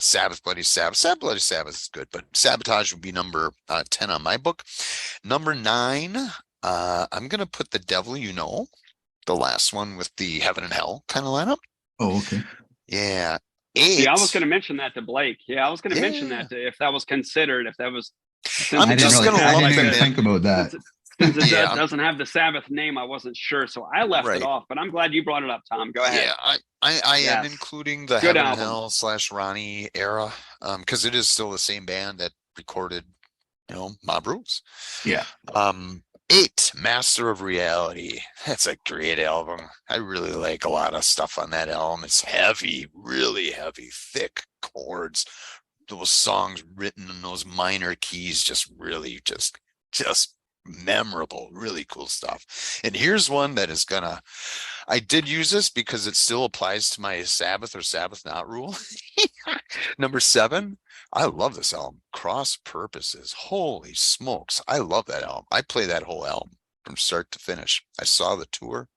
Sabbath Bloody Sabbath. Sabbath Bloody Sabbath is good, but Sabotage would be number 10 on my book. Number 9, I'm going to put The Devil You Know, the last one with the Heaven and Hell kind of lineup. Oh, okay. Yeah. 8. Yeah, I was going to mention that to Blake. Yeah, I was going to mention that if that was considered, if that was. I didn't even think about that. Since it doesn't have the Sabbath name, I wasn't sure, so I left it off. But I'm glad you brought it up, Tom. Go ahead. Yeah, I am including the Heaven and Hell / Ronnie era, because it is still the same band that recorded, Mob Rules. Yeah. 8, Master of Reality. That's a great album. I really like a lot of stuff on that album. It's heavy, really heavy, thick chords. Those songs written in those minor keys, just really just memorable, really cool stuff. And here's one that is gonna, I did use this because it still applies to my Sabbath or Sabbath not rule. Number 7, I love this album, Cross Purposes. Holy smokes, I love that album. I play that whole album from start to finish. I saw the tour,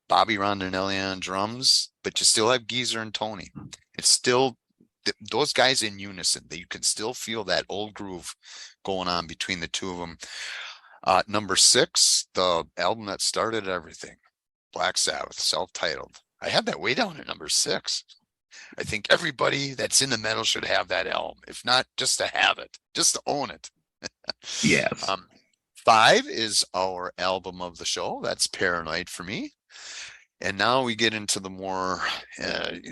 Bobby Rondinelli on drums, but you still have Geezer and Tony. It's still those guys in unison, that you can still feel that old groove going on between the two of them. Number 6, the album that started everything, Black Sabbath, self-titled. I had that way down at number 6. I think everybody that's in the metal should have that album. If not, just to have it, just to own it. Yes. 5 is our album of the show. That's Paranoid for me. And now we get into the more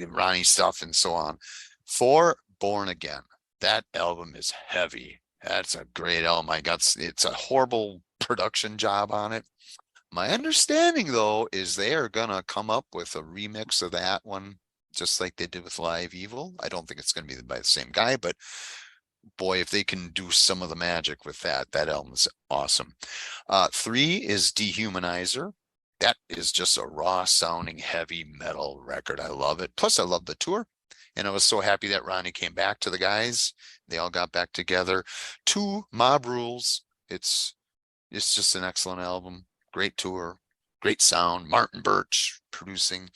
Ronnie stuff and so on. 4, Born Again. That album is heavy. That's a great album. It's a horrible production job on it. My understanding, though, is they are going to come up with a remix of that one, just like they did with Live Evil. I don't think it's going to be by the same guy, but boy, if they can do some of the magic with that album is awesome. 3 is Dehumanizer. That is just a raw sounding heavy metal record. I love it. Plus, I love the tour. And I was so happy that Ronnie came back to the guys. They all got back together. 2, Mob Rules. It's just an excellent album. Great tour, great sound. Martin Birch producing.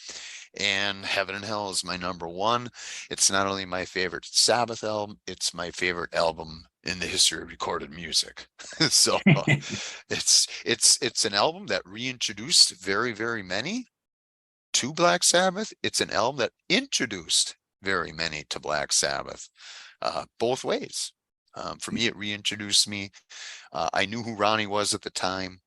And Heaven and Hell is my number 1. It's not only my favorite Sabbath album, it's my favorite album in the history of recorded music. So it's an album that reintroduced very, very many to Black Sabbath. It's an album that introduced very many to Black Sabbath, both ways. For me, it reintroduced me. I knew who Ronnie was at the time,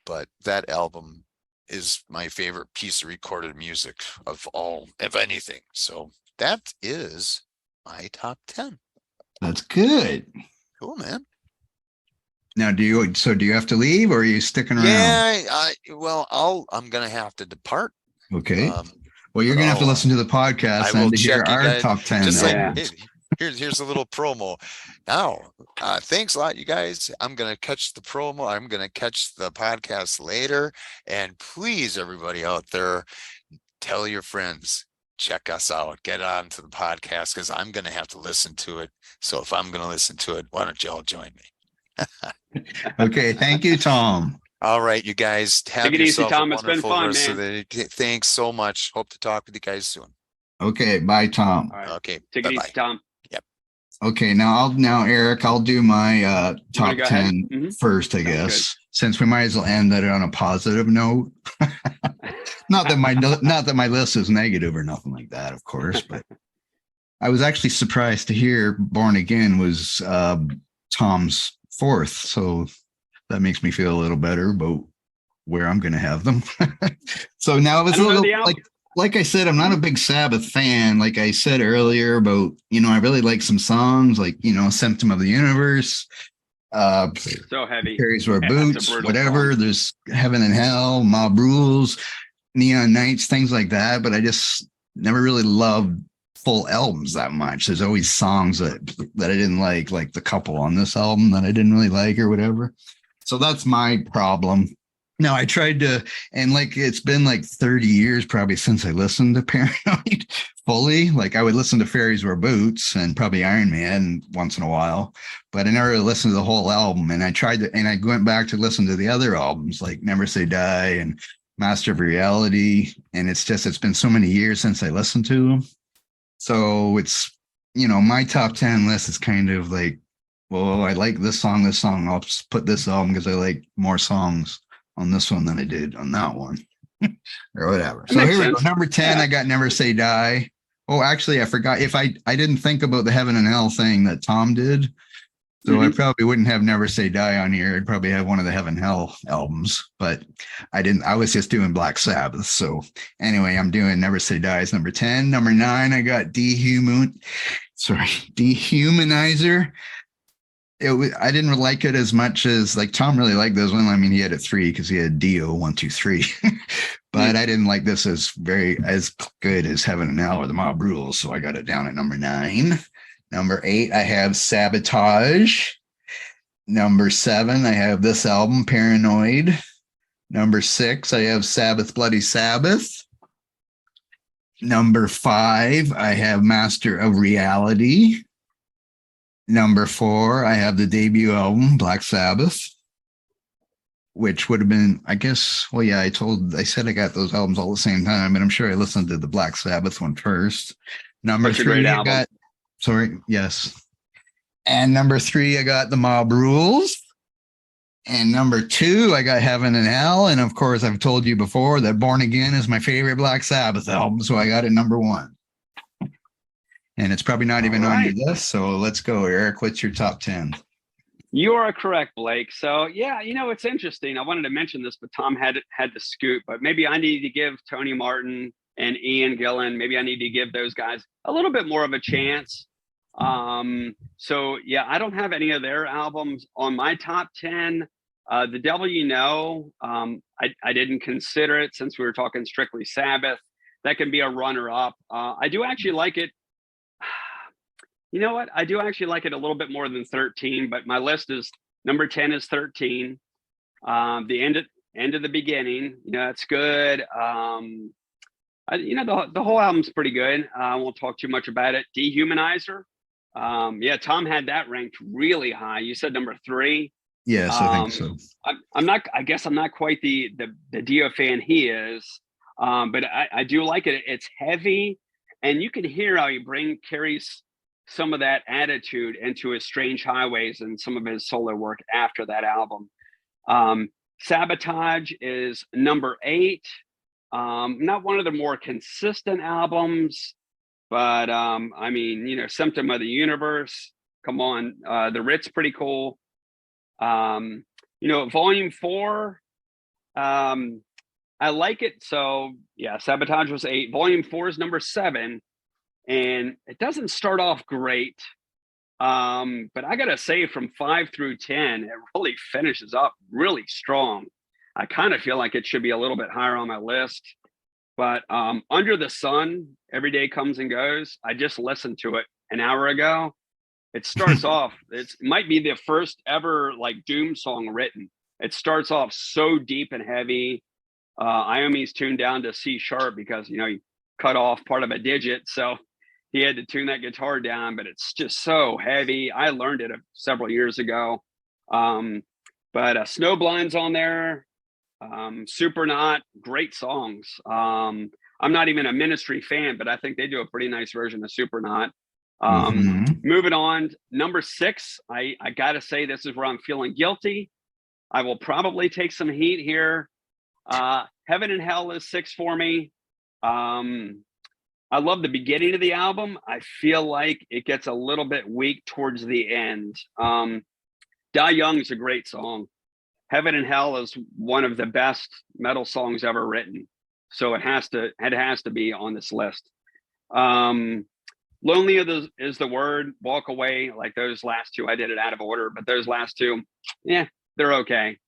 but that album is my favorite piece of recorded music of anything. So that is my top 10. That's good. Cool, man. Now, do you have to leave, or are you sticking around? Yeah, I'm gonna have to depart. Okay. Well, you're gonna have to listen to the podcast and to hear our top 10. Just here's a little promo. Now, thanks a lot, you guys. I'm gonna catch the promo. I'm gonna catch the podcast later. And please, everybody out there, tell your friends, check us out, get on to the podcast, because I'm gonna have to listen to it. So if I'm gonna listen to it, why don't you all join me? Okay, thank you, Tom. All right, you guys, have Take it easy, yourself Tom. a It's been wonderful fun, rest man. of the day. Thanks so much. Hope to talk with you guys soon. Okay, bye, Tom. All right. Okay, Take bye-bye. it easy, Tom. Okay, now Eric, I'll do my top go ahead? 10 first, I Sounds guess, since we might as well end that on a positive note. Not that my list is negative or nothing like that, of course, but I was actually surprised to hear Born Again was Tom's 4th, so that makes me feel a little better about where I'm going to have them. So now it's a little like I said, I'm not a big Sabbath fan. Like I said earlier about, I really like some songs like, Symptom of the Universe, so heavy. Carries Wear Boots, whatever. Song. There's Heaven and Hell, Mob Rules, Neon Nights, things like that. But I just never really loved full albums that much. There's always songs that I didn't like the couple on this album that I didn't really like or whatever. So that's my problem. Now I tried to, and it's been 30 years probably since I listened to Paranoid fully. Like I would listen to Fairies Wear Boots and probably Iron Man once in a while, but I never listened to the whole album. And I went back to listen to the other albums like Never Say Die and Master of Reality. And it's been so many years since I listened to them. So it's, my top 10 list is kind of like, well, I like this song. I'll just put this album because I like more songs on this one than I did on that one or whatever. So here we go. Number 10, I got Never Say Die. Oh, actually, I forgot I didn't think about the Heaven and Hell thing that Tom did. So I probably wouldn't have Never Say Die on here. I'd probably have one of the Heaven and Hell albums, but I didn't. I was just doing Black Sabbath. So anyway, I'm doing Never Say Die is number 10. Number 9, I got Dehumanizer. I didn't like it as much as like Tom really liked this one. I mean, he had a 3 because he had Dio 1, 2, 3. But I didn't like this as good as Heaven and Hell or the Mob Rules, so I got it down at number 9. Number 8, I have Sabotage. Number 7, I have this album, Paranoid. Number 6, I have Sabbath, Bloody Sabbath. Number 5, I have Master of Reality. Number 4, I have the debut album, Black Sabbath, which would have been, I guess, well, yeah, I said I got those albums all at the same time, but I'm sure I listened to the Black Sabbath one first. Number 3, I got, yes. And number 3, I got the Mob Rules. And number 2, I got Heaven and Hell. And of course, I've told you before that Born Again is my favorite Black Sabbath album, so I got it number 1. And it's probably not even on your list. So let's go, Eric. What's your top 10? You are correct, Blake. So yeah, it's interesting. I wanted to mention this, but Tom had to scoot. But maybe I need to give Tony Martin and Ian Gillan, maybe I need to give those guys a little bit more of a chance. So yeah, I don't have any of their albums on my top 10. The Devil You Know, I didn't consider it since we were talking strictly Sabbath. That can be a runner-up. I do actually like it. You know what? I do actually like it a little bit more than 13, but my list is number 10 is 13. The end of the beginning, that's good. The whole album's pretty good. I won't talk too much about it. Dehumanizer. Yeah, Tom had that ranked really high. You said number 3. Yes, I think so. I guess I'm not quite the Dio fan he is. But I do like it. It's heavy, and you can hear how he carries some of that attitude into his Strange Highways and some of his solo work after that album. Sabotage is number 8. Not one of the more consistent albums, but Symptom of the Universe, come on, the Ritz, pretty cool. Volume 4, I like it. So yeah, Sabotage was 8. Volume 4 is number 7. And it doesn't start off great. But I gotta say, from 5 through 10, it really finishes up really strong. I kind of feel like it should be a little bit higher on my list. But Under the Sun, Every Day Comes and Goes, I just listened to it an hour ago. It starts off, it might be the first ever like doom song written. It starts off so deep and heavy. Iommi's tuned down to C sharp because, he cut off part of a digit. So he had to tune that guitar down, but it's just so heavy. I learned it several years ago. But Snowblind's on there. Supernaut, great songs. I'm not even a Ministry fan, but I think they do a pretty nice version of Supernaut. Moving on, number 6, I gotta say this is where I'm feeling guilty. I will probably take some heat here. Heaven and Hell is 6 for me. I love the beginning of the album. I feel like it gets a little bit weak towards the end. Die Young is a great song. Heaven and Hell is one of the best metal songs ever written. So it has to be on this list. Lonely is the Word, Walk Away, like those last 2, I did it out of order, but those last 2, yeah, they're okay.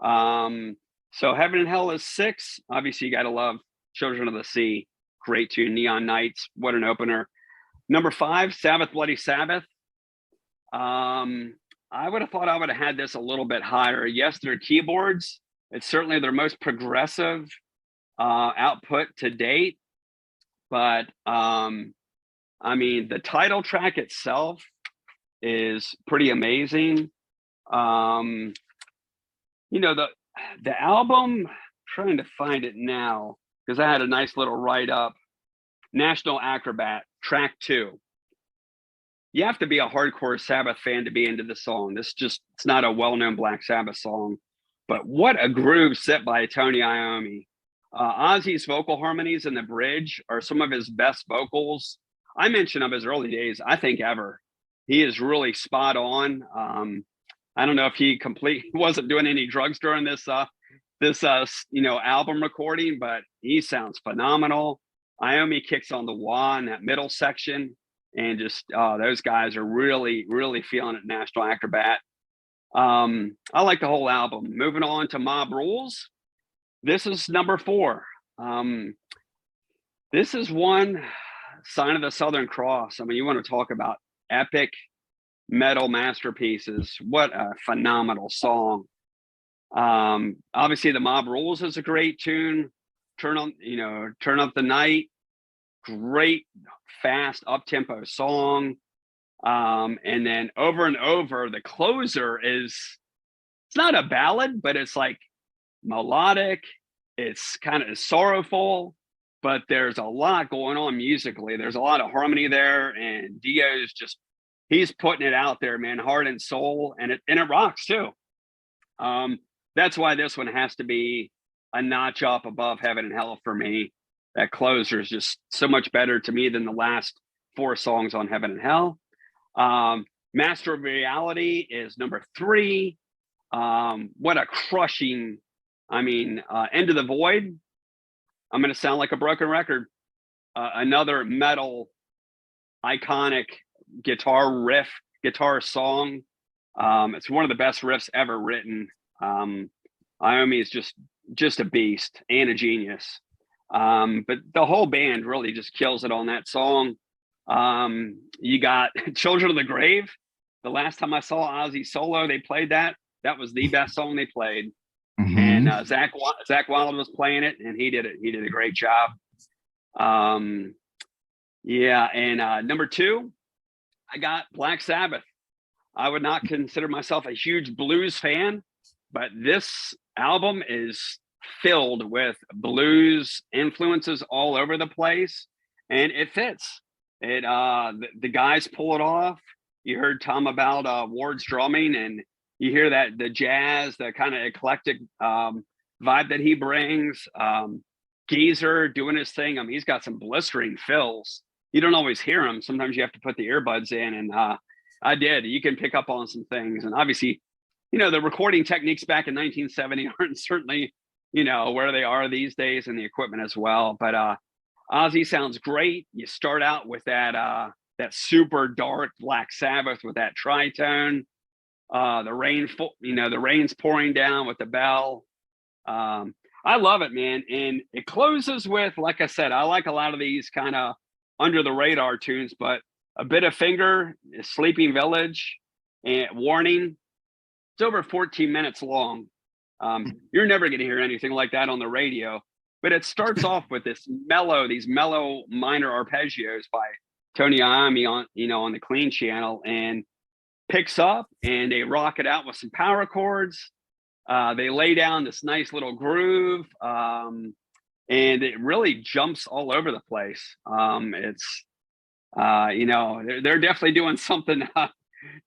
So Heaven and Hell is 6. Obviously, you got to love Children of the Sea. Great tune. Neon Nights, what an opener. Number 5, Sabbath, Bloody Sabbath. I would have thought I would have had this a little bit higher. Yes, their keyboards. It's certainly their most progressive output to date. But the title track itself is pretty amazing. The album, I'm trying to find it now because I had a nice little write-up. National Acrobat, track 2. You have to be a hardcore Sabbath fan to be into the song. It's not a well-known Black Sabbath song, but what a groove set by Tony Iommi. Ozzy's vocal harmonies in the bridge are some of his best vocals. I mentioned of his early days, I think ever. He is really spot on. I don't know if he wasn't doing any drugs during this album recording, but he sounds phenomenal. Iommi kicks on the wah in that middle section. and just those guys are really, really feeling it. National Acrobat. I like the whole album. Moving on to Mob Rules. This is number 4. This is one, Sign of the Southern Cross. I mean, you want to talk about epic metal masterpieces. What a phenomenal song. Obviously the Mob Rules is a great tune. Turn Up the Night. Great, fast, up-tempo song. And then Over and Over, the closer it's not a ballad, but it's like melodic. It's kind of sorrowful, but there's a lot going on musically. There's a lot of harmony there, and Dio's he's putting it out there, man, heart and soul, and it rocks too. That's why this one has to be a notch up above Heaven and Hell for me. That closer is just so much better to me than the last 4 songs on Heaven and Hell. Master of Reality is number 3. What a crushing, Into the Void. I'm going to sound like a broken record. Another metal iconic guitar song. It's one of the best riffs ever written. Iommi is just a beast and a genius. But the whole band really just kills it on that song. You got Children of the Grave. The last time I saw Ozzy solo, they played that. That was the best song they played. Mm-hmm. And Zakk Wylde was playing it, and he did a great job. Number 2, I got Black Sabbath. I would not consider myself a huge blues fan, but this album is filled with blues influences all over the place, and it fits. The guys pull it off. You heard Tom about Ward's drumming, and you hear that the jazz, the kind of eclectic vibe that he brings. Geezer doing his thing. He's got some blistering fills. You don't always hear him. Sometimes you have to put the earbuds in, and I did. You can pick up on some things, and obviously, the recording techniques back in 1970 aren't certainly, where they are these days, and the equipment as well. But Ozzy sounds great. You start out with that super dark Black Sabbath with that tritone. The rain's pouring down with the bell. I love it, man. And it closes with, like I said, I like a lot of these kind of under the radar tunes, but A Bit of Finger, Sleeping Village, and Warning. It's over 14 minutes long. You're never going to hear anything like that on the radio, but it starts off with these mellow minor arpeggios by Tony Iommi on the Clean channel, and picks up, and they rock it out with some power chords. They lay down this nice little groove, and it really jumps all over the place. They're definitely doing something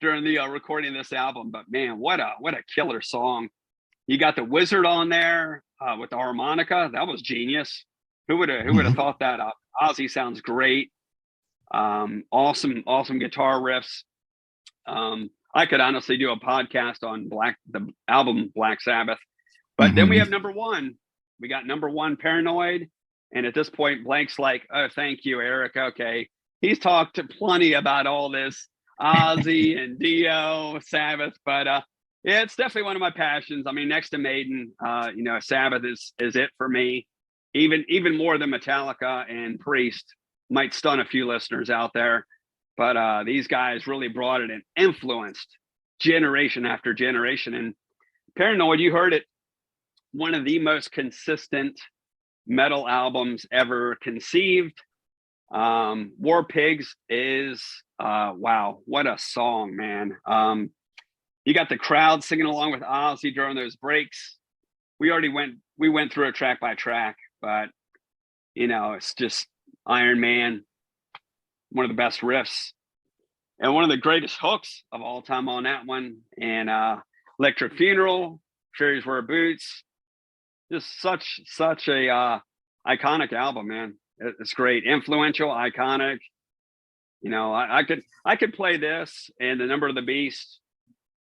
during the recording of this album, but man, what a killer song. You got the Wizard on there with the harmonica. That was genius. Who would have thought that up? Ozzy sounds great. Awesome guitar riffs. I could honestly do a podcast on the album Black Sabbath, but then we have number 1. We got number 1, Paranoid. And at this point, Blank's like, "Oh, thank you, Eric. Okay." He's talked plenty about all this Ozzy and Dio, Sabbath, but yeah, it's definitely one of my passions. Next to Maiden, Sabbath is it for me. Even more than Metallica and Priest. Might stun a few listeners out there. But these guys really brought it and influenced generation after generation. And Paranoid, you heard it, one of the most consistent metal albums ever conceived. War Pigs is, wow, what a song, man. You got the crowd singing along with Ozzy during those breaks. We went through it track by track, but it's just Iron Man. One of the best riffs and one of the greatest hooks of all time on that one. And Electric Funeral, Fairies Wear Boots, just such a iconic album, man. It's great, influential, iconic. I could play this and The Number of the Beast.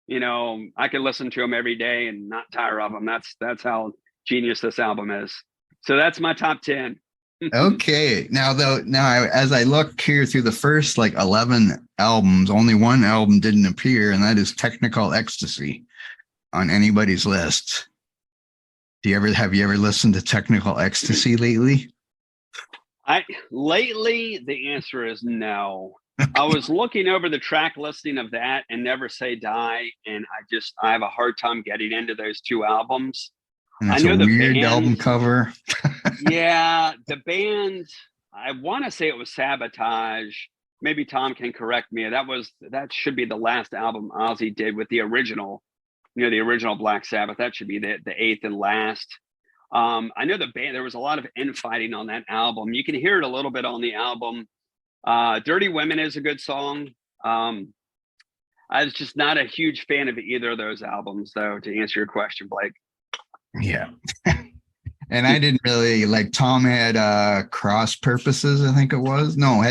I could listen to them every day and not tire of them. That's how genius this album is. So that's my top 10. Okay. As I look here through the first like 11 albums, only one album didn't appear, and that is Technical Ecstasy on anybody's list. Have you ever listened to Technical Ecstasy lately? Lately, the answer is no. I was looking over the track listing of that and Never Say Die, and I have a hard time getting into those two albums. And I it's a know the weird album band. cover. Yeah, the band. I want to say it was Sabotage. Maybe Tom can correct me. That should be the last album Ozzy did with the original, the original Black Sabbath. That should be the eighth and last. I know the band. There was a lot of infighting on that album. You can hear it a little bit on the album. Dirty Women is a good song. I was just not a huge fan of either of those albums, though, to answer your question, Blake. Yeah. And I didn't really like Tom had Cross Purposes, I think it was. No,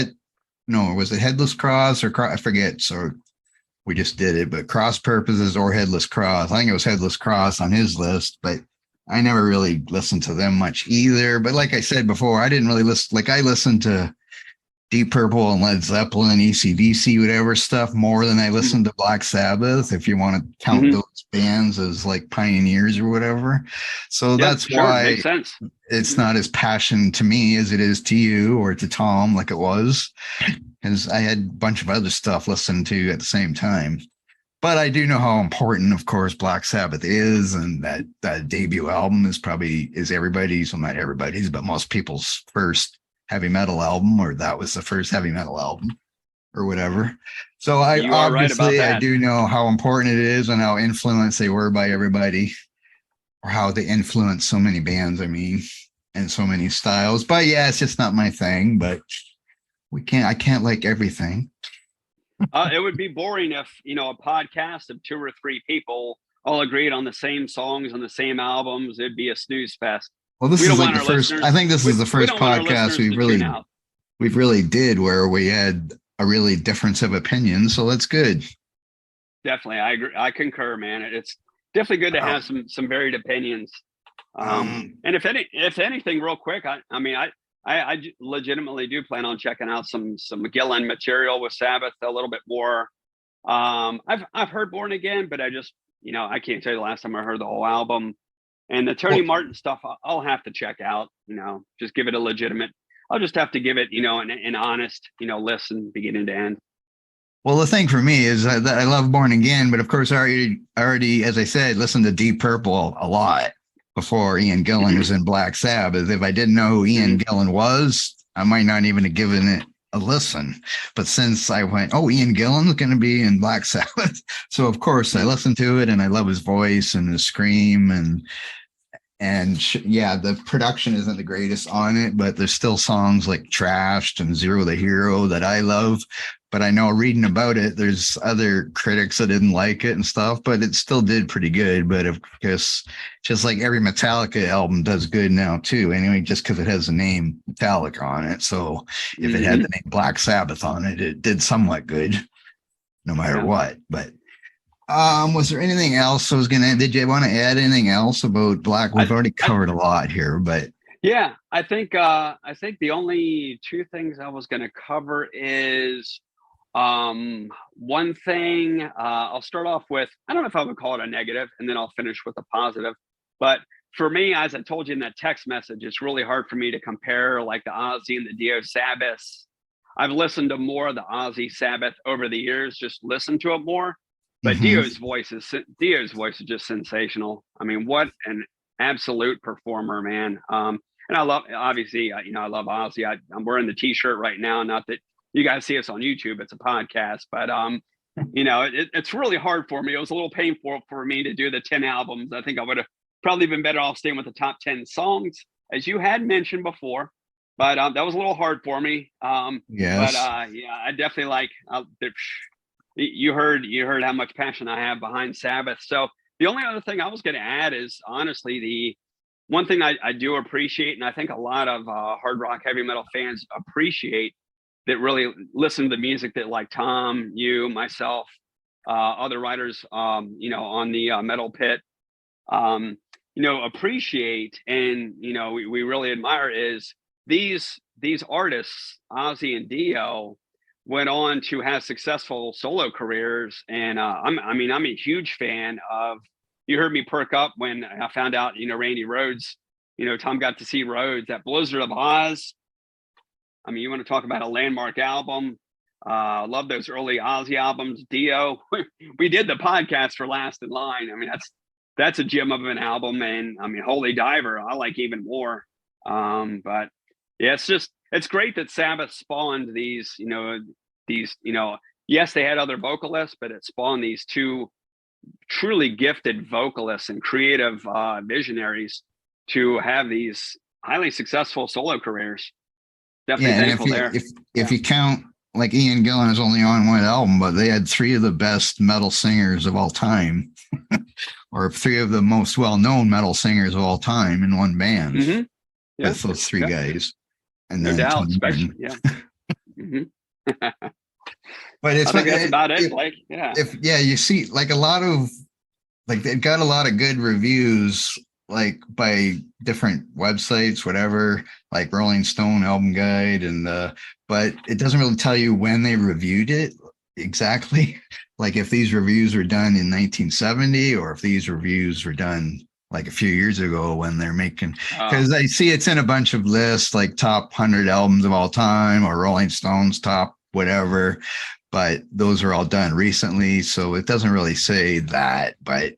was it Headless Cross or I forget. So we just did it, but Cross Purposes or Headless Cross. I think it was Headless Cross on his list, but I never really listened to them much either. But like I said before, I didn't really listen. Like I listened to Deep Purple and Led Zeppelin, AC/DC, whatever stuff more than I listened to Black Sabbath, if you want to count those bands as like pioneers or whatever. So that's why makes sense. It's not as passionate to me as it is to you or to Tom, like it was, because I had a bunch of other stuff listened to at the same time. But I do know how important, of course, Black Sabbath is, and that debut album is everybody's, well, not everybody's, but most people's first heavy metal album, or that was the first heavy metal album or whatever. So I do know how important it is and how influenced they were by everybody, or how they influenced so many bands, and so many styles. But yeah, it's just not my thing, but I can't like everything. It would be boring if, a podcast of 2 or 3 people all agreed on the same songs on the same albums. It'd be a snooze fest. Well, this is like the first. I think this is the first podcast we really did where we had a really difference of opinion. So that's good. Definitely, I agree. I concur, man. It's definitely good to have some varied opinions. And if anything, real quick, I legitimately do plan on checking out some Gillan material with Sabbath a little bit more. I've heard Born Again, but I just I can't tell you the last time I heard the whole album. And the Tony Martin stuff, I'll have to check out. Just give it a legitimate. I'll just have to give it an honest listen beginning to end. Well, the thing for me is that I love Born Again, but of course I already, as I said, listened to Deep Purple a lot before Ian Gillan was in Black Sabbath. If I didn't know who Ian Gillan was, I might not even have given it a listen. But since I went, Ian Gillan's going to be in Black Sabbath. So of course I listened to it and I love his voice and his scream the production isn't the greatest on it, but there's still songs like Trashed and Zero the Hero that I love. But I know reading about it, there's other critics that didn't like it and stuff, but it still did pretty good. But of course, just like every Metallica album does good now too, anyway, just because it has the name Metallica on it. So if it had the name Black Sabbath on it, it did somewhat good, no matter what. But was there anything else did you want to add anything else about Black? We've already covered a lot here, but yeah, I think the only 2 things I was going to cover is one thing. I'll start off with, I don't know if I would call it a negative, and then I'll finish with a positive. But for me, as I told you in that text message, it's really hard for me to compare like the Ozzy and the Dio Sabbath. I've listened to more of the Ozzy Sabbath over the years, just listened to it more. But Dio's voice is just sensational. I mean, what an absolute performer, man. And I love Ozzy. I'm wearing the T-shirt right now. Not that you guys see us on YouTube; it's a podcast. But it's really hard for me. It was a little painful for me to do the 10 albums. I think I would have probably been better off staying with the top 10 songs, as you had mentioned before. But that was a little hard for me. Yes. But I definitely like. You heard how much passion I have behind Sabbath. So the only other thing I was going to add is honestly the one thing I do appreciate, and I think a lot of hard rock heavy metal fans appreciate that really listen to the music that like Tom, you, myself, other writers, on the Metal Pit, appreciate and we really admire is these artists, Ozzy and Dio, went on to have successful solo careers. And I'm a huge fan of. You heard me perk up when I found out, Randy Rhoads. Tom got to see Rhoads at Blizzard of Oz. I mean, you want to talk about a landmark album. Love those early Ozzy albums. Dio, we did the podcast for Last in Line. I mean, that's a gem of an album. And I mean, Holy Diver, I like even more. But yeah, it's great that Sabbath spawned these, yes, they had other vocalists, but it spawned these two truly gifted vocalists and creative visionaries to have these highly successful solo careers. Definitely thankful there. If you count, like, Ian Gillan is only on one album, but they had three of the best metal singers of all time, or three of the most well-known metal singers of all time in one band. Mm-hmm. Yeah. With those three guys. And no then doubt, especially, yeah. Mm-hmm. But it's that's about it. You see, like, a lot of, like, they've got a lot of good reviews, like, by different websites, whatever, like Rolling Stone Album Guide, and but it doesn't really tell you when they reviewed it exactly. Like, if these reviews were done in 1970 or if these reviews were done like a few years ago when they're making, because I see it's in a bunch of lists, like top 100 albums of all time or Rolling Stone's top whatever, but those are all done recently, so it doesn't really say that. But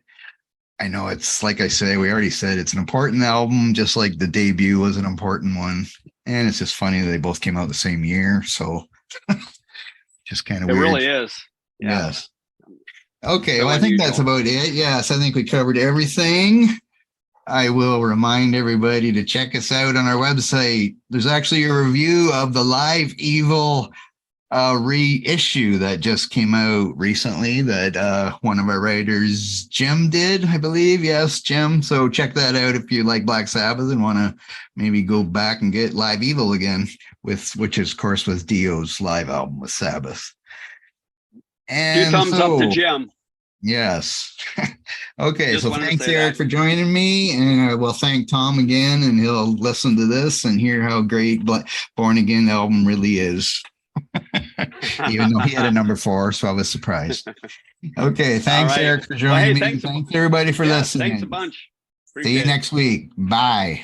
I know it's, like I say, we already said it's an important album, just like the debut was an important one. And it's just funny that they both came out the same year. So just kind of weird. It really is. Yeah. Yes. Okay. Well, I think that's about it. Yes. I think we covered everything. I will remind everybody to check us out on our website. There's actually a review of the Live Evil reissue that just came out recently that one of our writers, Jim, did, I believe. Yes, Jim. So check that out if you like Black Sabbath and want to maybe go back and get Live Evil again, which is, of course, was Dio's live album with Sabbath. And 2 thumbs up to Jim. Yes. Okay. Just so thanks, Eric, for joining me. And I will thank Tom again, and he'll listen to this and hear how great Born Again album really is. Even though he had a number 4, so I was surprised. Okay, thanks, Eric, for joining me. Thanks everybody for listening. Thanks a bunch. See you next week. Bye.